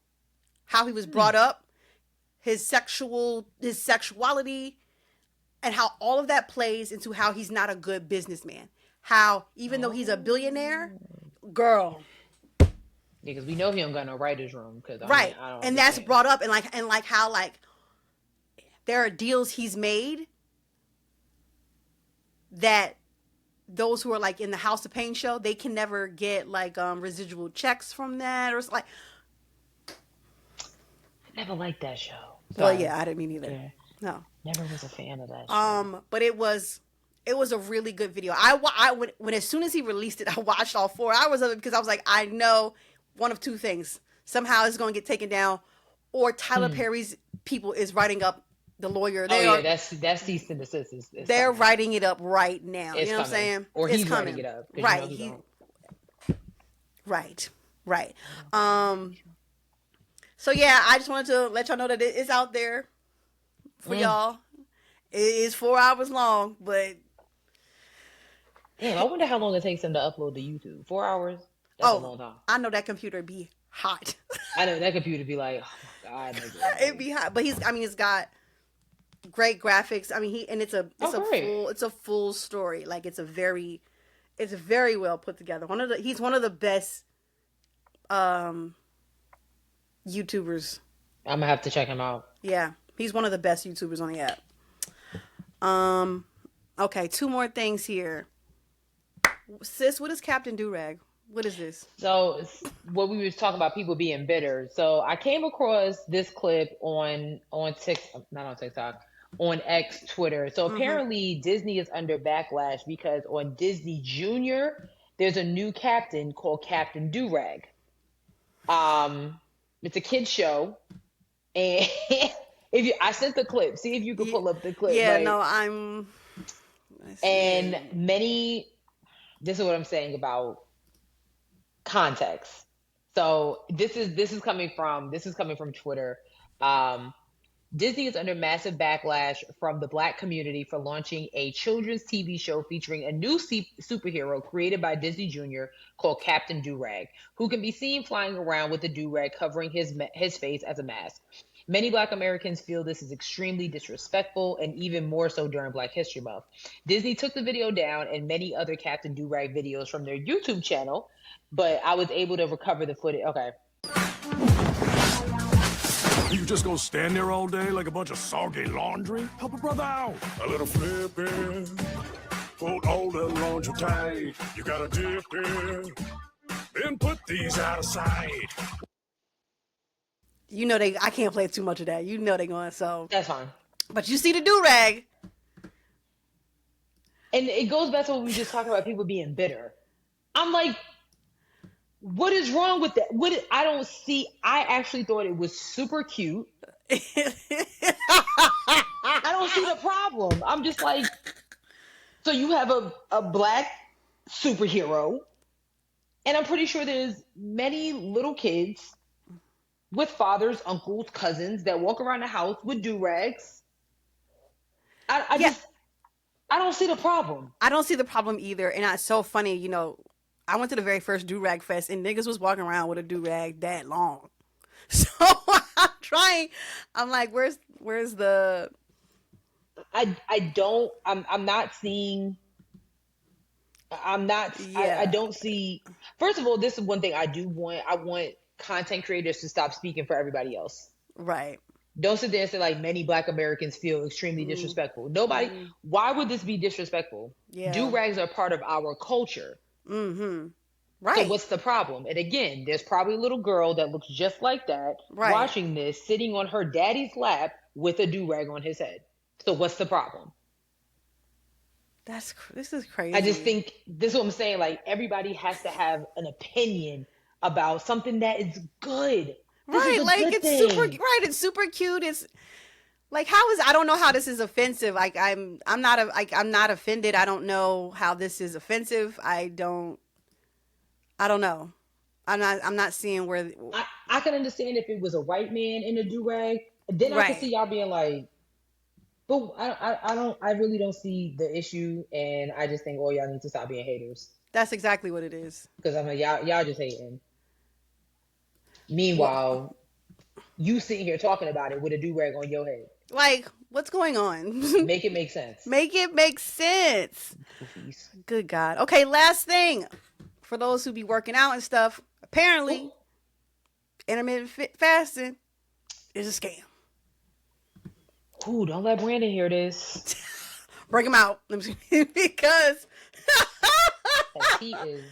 How he was brought up, his sexuality, and how all of that plays into how he's not a good businessman. How even though he's a billionaire, girl. Yeah, because we know he don't got no writer's room. Right, and that's brought up, and like how like there are deals he's made that those who are like in the House of Pain show, they can never get like residual checks from that or like. I never liked that show. Well, yeah, I didn't mean either. Yeah. No, never was a fan of that show. But it was a really good video. I when as soon as he released it, I watched all 4 hours of it because I was like, I know one of two things: somehow it's going to get taken down, or Tyler Perry's people is writing up the lawyer. That's cease and desist. They're writing it up right now. You know what I'm saying? Or he's writing it up. Right. Right. So yeah, I just wanted to let y'all know that it is out there for y'all. It is 4 hours long, but damn, I wonder how long it takes them to upload to YouTube. 4 hours? That's a long time. I know that computer be hot. I know that computer be like, oh my God. It'd be hot. But it's got great graphics. It's a full story. Like it's very well put together. He's one of the best YouTubers. I'm gonna have to check him out. Yeah, he's one of the best YouTubers on the app. Okay, 2 more things here. Sis, what is Captain Durag? What is this? So what we was talking about, people being bitter. So I came across this clip on TikTok, not on TikTok, on X, Twitter. So apparently Disney is under backlash because on Disney Junior, there's a new captain called Captain Durag. It's a kid's show, and I sent the clip. See if you can pull up the clip. Yeah, right? no, And this is what I'm saying about context. So this is coming from Twitter. Disney is under massive backlash from the Black community for launching a children's TV show featuring a new superhero created by Disney Junior called Captain Durag, who can be seen flying around with a durag covering his face as a mask. Many Black Americans feel this is extremely disrespectful, and even more so during Black History Month. Disney took the video down and many other Captain Durag videos from their YouTube channel, but I was able to recover the footage. Okay. You just gonna stand there all day like a bunch of soggy laundry? Help a brother out. A little flipping. Fold all the laundry tight. You gotta dip in. Then put these out of sight. You know I can't play too much of that. You know they going, so. That's fine. But you see the do-rag. And it goes back to what we were just talking about, people being bitter. I'm like, what is wrong with that? I actually thought it was super cute. I don't see the problem. I'm just like, so you have a Black superhero, and I'm pretty sure there's many little kids with fathers, uncles, cousins that walk around the house with do-rags. I don't see the problem. I don't see the problem either. And it's so funny, you know, I went to the very first do-rag fest and niggas was walking around with a do-rag that long. So I'm like, where's the... I don't see, first of all, this is one thing I want content creators to stop speaking for everybody else. Right. Don't sit there and say like many Black Americans feel extremely disrespectful. Why would this be disrespectful? Yeah. Do-rags are part of our culture. Right. So what's the problem? And again, there's probably a little girl that looks just like that watching this, sitting on her daddy's lap with a do-rag on his head. So what's the problem? This is crazy. I just think this is what I'm saying. Like, everybody has to have an opinion about something that is good. Right, like it's super cute. It's like, I don't know how this is offensive. Like I'm not offended. I don't know how this is offensive. I don't know. I'm not seeing where I can understand if it was a white man in a do-rag. Then I can see y'all being like, but I really don't see the issue, and I just think all y'all need to stop being haters. That's exactly what it is. Because I'm like, y'all just hating. Meanwhile, you sitting here talking about it with a do-rag on your head. Like, what's going on? Make it make sense. Make it make sense. Good God. Okay, last thing. For those who be working out and stuff, apparently, intermittent fasting is a scam. Ooh, don't let Brandon hear this. Bring him out. Because he is...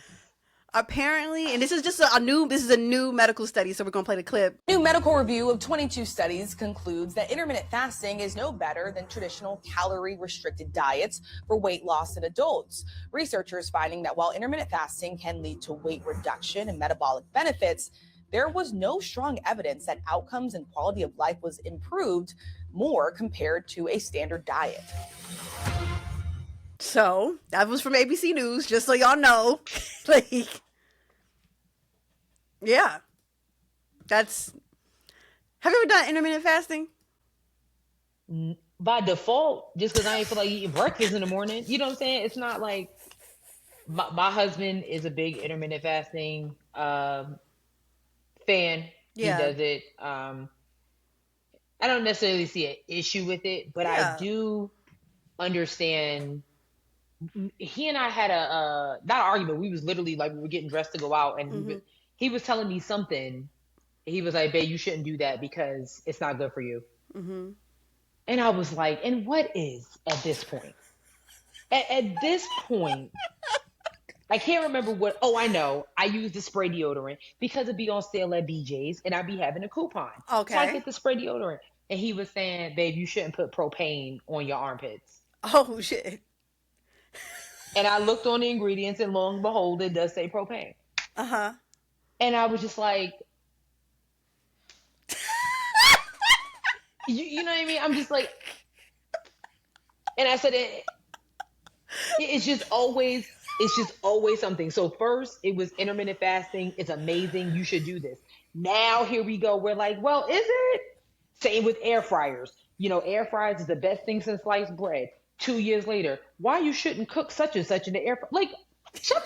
Apparently, and this is a new medical study, so we're going to play the clip. New medical review of 22 studies concludes that intermittent fasting is no better than traditional calorie-restricted diets for weight loss in adults. Researchers finding that while intermittent fasting can lead to weight reduction and metabolic benefits, there was no strong evidence that outcomes and quality of life was improved more compared to a standard diet. So that was from ABC News, just so y'all know. Like, yeah, have you ever done intermittent fasting? By default, just because I ain't feel like eating breakfast in the morning. You know what I'm saying? It's not like my husband is a big intermittent fasting fan. Yeah. He does it. I don't necessarily see an issue with it, but I do understand. He and I had not an argument. We was literally like, we were getting dressed to go out, and he was telling me something. He was like, "Babe, you shouldn't do that because it's not good for you." And I was like, "And what is at this point? At this point, I can't remember what. Oh, I know. I use the spray deodorant because it be on sale at BJ's, and I be having a coupon. So I Okay. get the spray deodorant, and he was saying, "Babe, you shouldn't put propane on your armpits." Oh shit. And I looked on the ingredients, and lo and behold, it does say propane. Uh-huh. And I was just like, you know what I mean? I'm just like, and I said it's just always something. So first it was intermittent fasting. It's amazing. You should do this. Now here we go. We're like, well, is it? Same with air fryers. You know, air fryers is the best thing since sliced bread. 2 years later, why you shouldn't cook such and such in the air fryer? Like, shut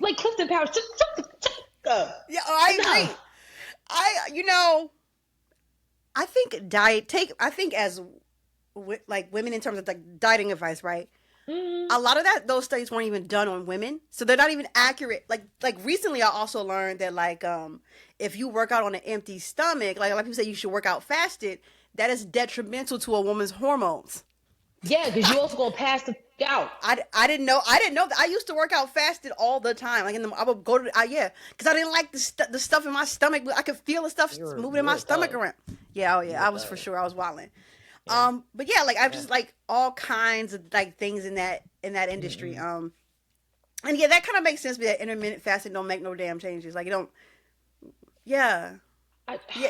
like Clifton Powers, shut up. Yeah, I agree. I think as like women in terms of like dieting advice, right? A lot of those studies weren't even done on women, so they're not even accurate. Like recently, I also learned that like if you work out on an empty stomach, like a lot of people say you should work out fasted, that is detrimental to a woman's hormones. Yeah, because you also gonna pass the out. I didn't know that. I used to work out fasted all the time. Like I would go to because I didn't like the stuff in my stomach. I could feel the stuff moving in my stomach around. Yeah, I was for sure. I was wilding. Yeah. But yeah, like I've just like all kinds of like things in that industry. And yeah, that kind of makes sense. But that intermittent fasting don't make no damn changes. Like you don't. Yeah.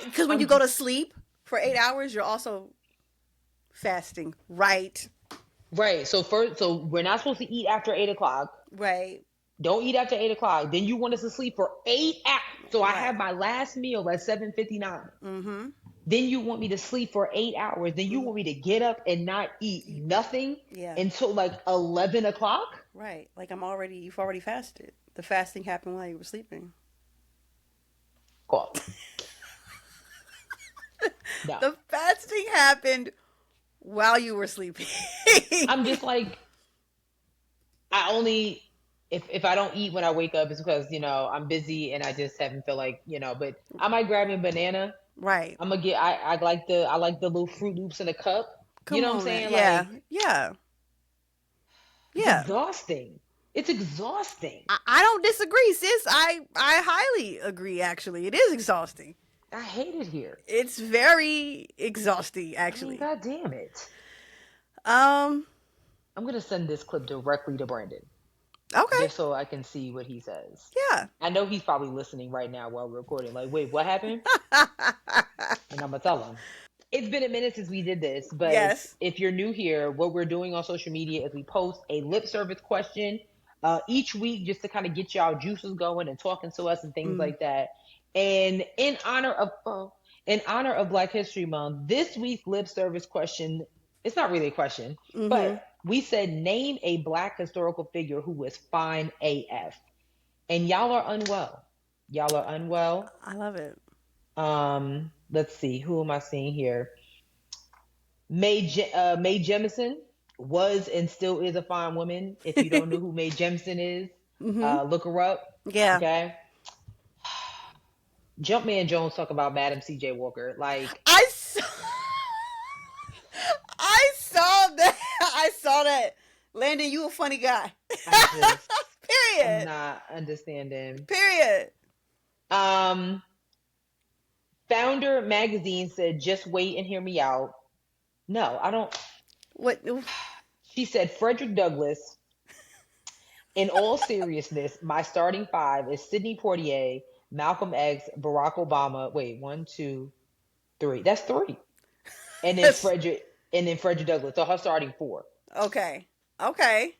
Because when you go to sleep for 8 hours, you're also fasting, right? Right. So we're not supposed to eat after 8 o'clock. Right. Don't eat after 8 o'clock. Then you want us to sleep for 8 hours. So I have my last meal at 7:59. Mm-hmm. Then you want me to sleep for 8 hours. Then you want me to get up and not eat nothing until like 11 o'clock. Right. Like you've already fasted. The fasting happened while you were sleeping. Cool. No. The fasting happened while you were sleeping. I'm just like, I only, if I don't eat when I wake up, it's because, I'm busy and I just haven't feel like, but I might grab a banana. Right. I'm gonna get, I like the little Fruit Loops in a cup. Come you know on, what I'm saying? Yeah. Like, yeah. It's exhausting. It's exhausting. I don't disagree, sis. I highly agree, actually. It is exhausting. I hate it here. It's very exhausting, actually. God damn it. I'm gonna send this clip directly to Brandon. Okay. Just so I can see what he says. Yeah. I know he's probably listening right now while we're recording. Like, wait, what happened? And I'm gonna tell him. It's been a minute since we did this, but if you're new here, what we're doing on social media is we post a lip service question each week just to kind of get y'all juices going and talking to us and things like that. And in honor of Black History Month, this week's lip service question, it's not really a question, but we said name a Black historical figure who was fine AF. And y'all are unwell. I love it. Let's see, who am I seeing here? Mae Jemison was and still is a fine woman. If you don't know who Mae Jemison is, look her up. Yeah. Okay. Jumpman Jones talk about Madam C.J. Walker. Like I saw that. Landon, you a funny guy. Period. I'm not understanding. Period. Founder Magazine said, just wait and hear me out. No, I don't. What? She said, Frederick Douglass. In all seriousness, my starting five is Sidney Poitier, Malcolm X, Barack Obama. Wait, 1, 2, 3. That's 3. And then Frederick Douglass. So her starting 4. Okay. Okay.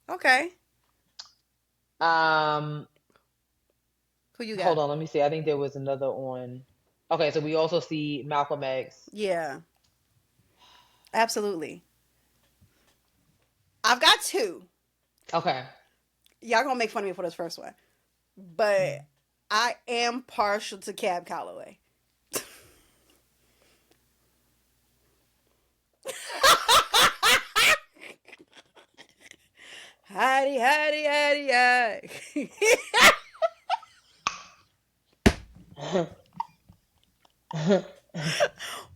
Okay. Who you got? Hold on, let me see. I think there was another on. Okay, so we also see Malcolm X. Yeah. Absolutely. I've got 2. Okay. Y'all gonna make fun of me for this first one. But I am partial to Cab Calloway. Howdy, howdy, howdy, howdy.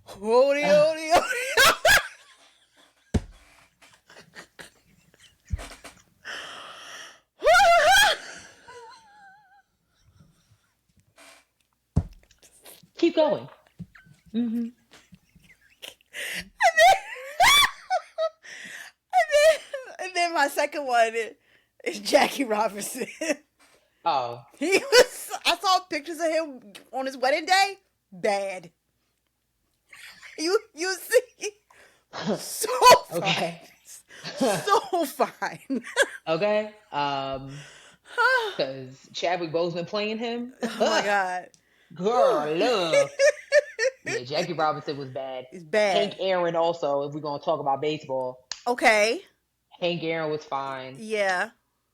Holy, holy, holy. keep going. And then my second one is Jackie Robinson. Oh, I saw pictures of him on his wedding day. Bad. You see, so fine. okay. So fine. Okay. Because Chadwick Boseman playing him. Oh my God. Girl, love. Yeah, Jackie Robinson was bad. It's bad. Hank Aaron also, if we're going to talk about baseball. Okay. Hank Aaron was fine. Yeah.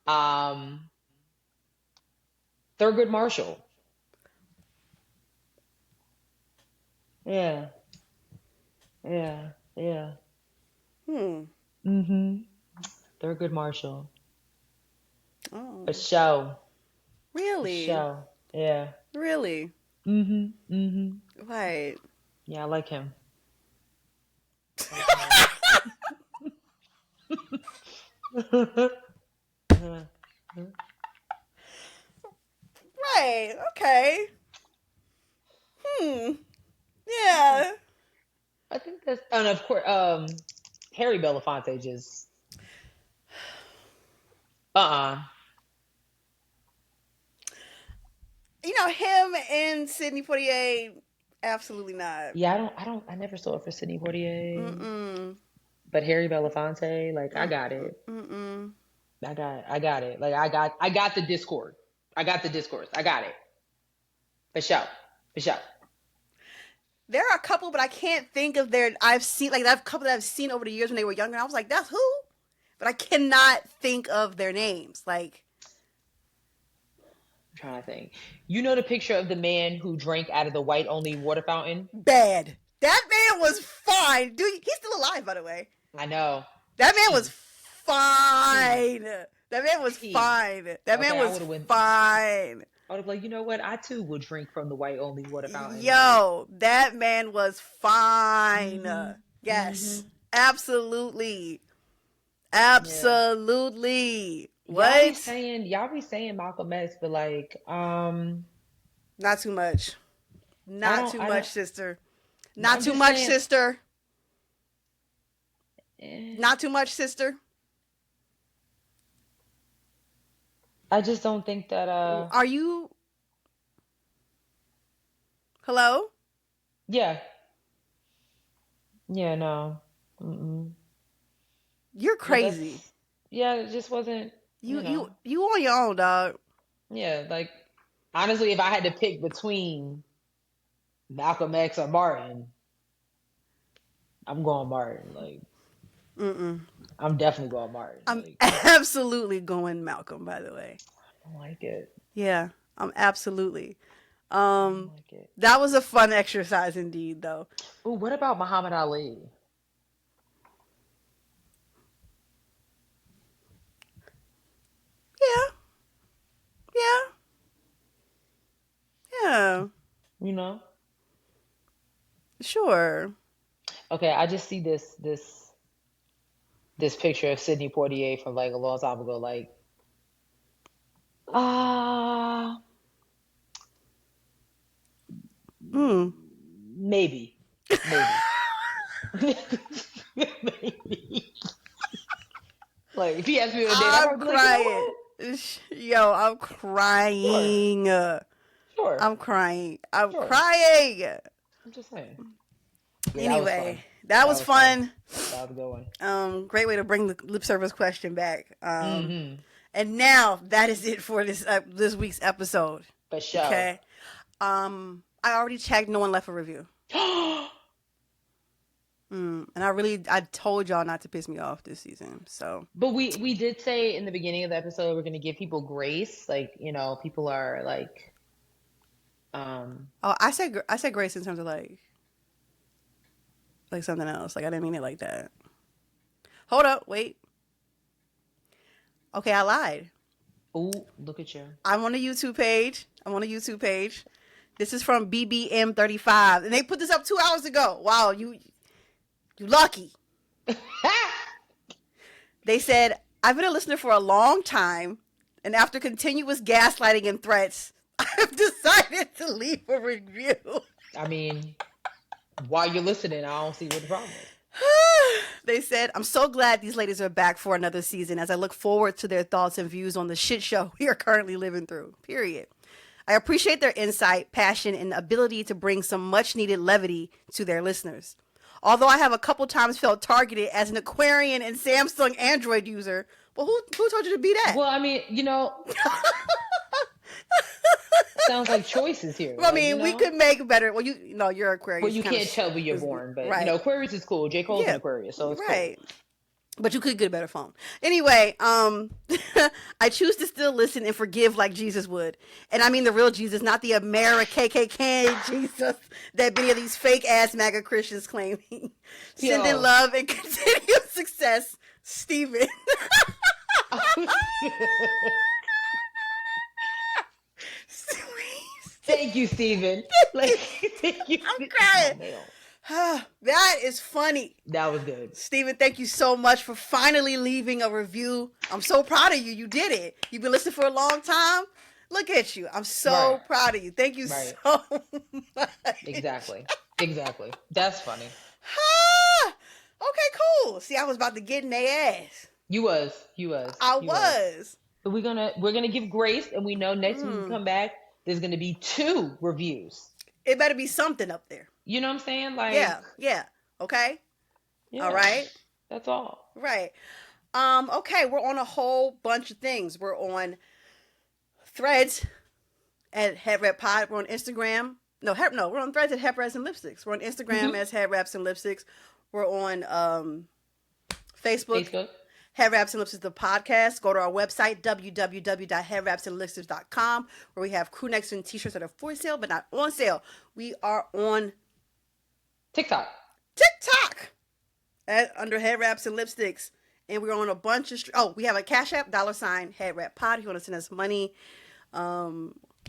Thurgood Marshall. Yeah. Thurgood Marshall. Oh. A show. Really? A show. Yeah. Really? Right. Yeah, I like him. Right. Okay. Yeah. I think that's, and of course, Harry Belafonte just, You know, him and Sidney Poitier, absolutely not. Yeah, I never saw it for Sidney Poitier. But Harry Belafonte, like, I got it. I got it. Like, I got the discourse. I got it. For sure. There are a couple, but I can't think of I've seen, like, that couple that I've seen over the years when they were younger, and I was like, that's who? But I cannot think of their names. Like, I'm trying to think. You know the picture of the man who drank out of the white-only water fountain? Bad. That man was fine. Dude, he's still alive, by the way. I know. That man was fine. That man was fine. That man was fine. I would have like, you know what? I too would drink from the white-only water fountain. Yo, that man was fine. Yes. Absolutely. Absolutely. What? Y'all be saying Malcolm X, but like, not too much. Not too much, sister. Not I'm too just much, saying- sister. Not too much, sister. I just don't think that. Are you? Hello? Yeah. Yeah. No. You're crazy. Yeah, it just wasn't. You on your own, dog. Yeah, like honestly, if I had to pick between Malcolm X or Martin, I'm going Martin. Like, I'm definitely going Martin. I'm absolutely going Malcolm, by the way. I don't like it. Yeah, I'm absolutely. I don't like it. That was a fun exercise indeed, though. Ooh, what about Muhammad Ali? Yeah. You know? Sure. Okay, I just see this picture of Sidney Poitier from like a long time ago. Like, maybe. Maybe. Like, if he asked me today, I'm crying. Yo, I'm crying. Sure. I'm crying. I'm crying. I'm just saying. Anyway, that was fun. That was a good one. Great way to bring the lip service question back. And now that is it for this week's episode. For sure. Okay. I already checked. No one left a review. And I told y'all not to piss me off this season. So, but we did say in the beginning of the episode we're going to give people grace. Like, you know, people are like, I said grace in terms of like something else. Like, I didn't mean it like that. Hold up, wait. Okay, I lied. Ooh, look at you. I'm on a YouTube page. This is from BBM35, and they put this up 2 hours ago. Wow, you lucky. They said, I've been a listener for a long time, and after continuous gaslighting and threats, I've decided to leave a review. I mean, while you're listening, I don't see what the problem is. They said, I'm so glad these ladies are back for another season as I look forward to their thoughts and views on the shit show we are currently living through. Period. I appreciate their insight, passion, and ability to bring some much needed levity to their listeners. Although I have a couple times felt targeted as an Aquarian and Samsung Android user, well, who told you to be that? Well, I mean, sounds like choices here. Well, I mean, we could make better. Well, you're Aquarius. Well, you can't tell where you're born, but right. Aquarius is cool. J.Cole's an Aquarius, so it's right. cool. But you could get a better phone. Anyway, I choose to still listen and forgive like Jesus would. And I mean the real Jesus, not the America KKK Jesus that many of these fake-ass MAGA Christians claiming. Sending love and continued success, Stephen. Thank you, Stephen. Thank you. I'm crying. That is funny. That was good. Stephen, thank you so much for finally leaving a review. I'm so proud of you. You did it. You've been listening for a long time. Look at you. I'm so proud of you. Thank you so much. Exactly. That's funny. Okay, cool. See, I was about to get in their ass. You was. I was. But we're gonna give grace, and we know next week we come back, there's gonna be 2 reviews. It better be something up there. You know what I'm saying? Like yeah. Okay. Yeah, all right. That's all. Right. Okay, we're on a whole bunch of things. We're on Threads at Headwrap Pod. We're on Instagram. We're on Threads at Headwraps and Lipsticks. We're on Instagram as Headwraps and Lipsticks. We're on Facebook. Headwraps and Lipsticks, the podcast. Go to our website, www.headwrapsandlipsticks.com, where we have crew necks and t-shirts that are for sale, but not on sale. We are on TikTok under Headwraps and Lipsticks. And we're on a bunch of... we have a Cash App, $Headwrap Pod. If you want to send us money.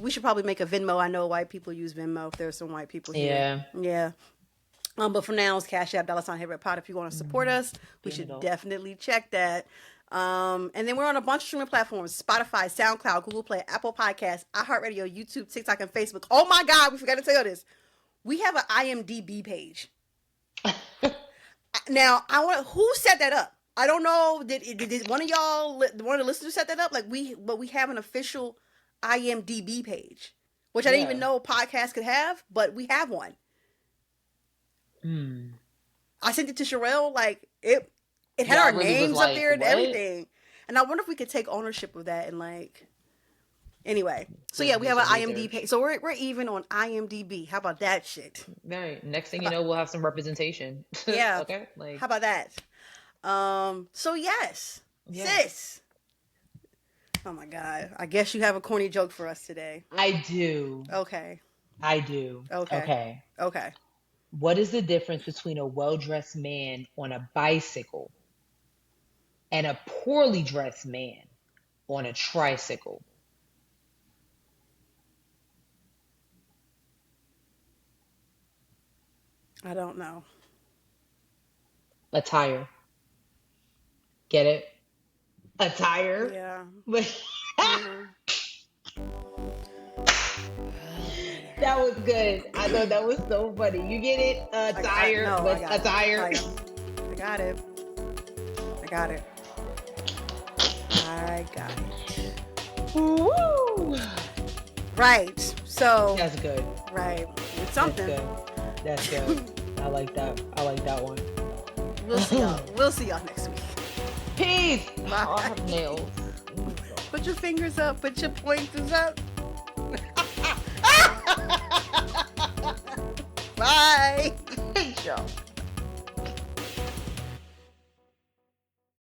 We should probably make a Venmo. I know white people use Venmo if there's some white people here. Yeah. But for now, it's Cash App, $Headwrap Pod. If you want to support us, we should definitely check that. And then we're on a bunch of streaming platforms: Spotify, SoundCloud, Google Play, Apple Podcasts, iHeartRadio, YouTube, TikTok, and Facebook. Oh my God, we forgot to tell you this. We have an IMDb page. Now, who set that up? I don't know. Did one of y'all, one of the listeners set that up? But we have an official IMDb page, which I didn't even know a podcast could have, but we have one. I sent it to Sharelle. It had our names up there and everything. And I wonder if we could take ownership of that and anyway. So yeah, we have an IMDb page. So we're even on IMDb. How about that shit? Right. Next thing you know, we'll have some representation. Yeah. Okay. How about that? So yes, sis. Oh my God. I guess you have a corny joke for us today. I do. Okay. I do. Okay. What is the difference between a well-dressed man on a bicycle and a poorly dressed man on a tricycle? I don't know. Attire. Get it? Attire? Yeah. That was good. I thought that was so funny. You get it? Attire. Attire. I got it. Woo! Right. So. That's good. Right. It's something. That's good. I like that one. We'll see y'all next week. Peace. Bye. Oh, I have nails. Put your fingers up. Put your pointers up. Bye. Hey, y'all.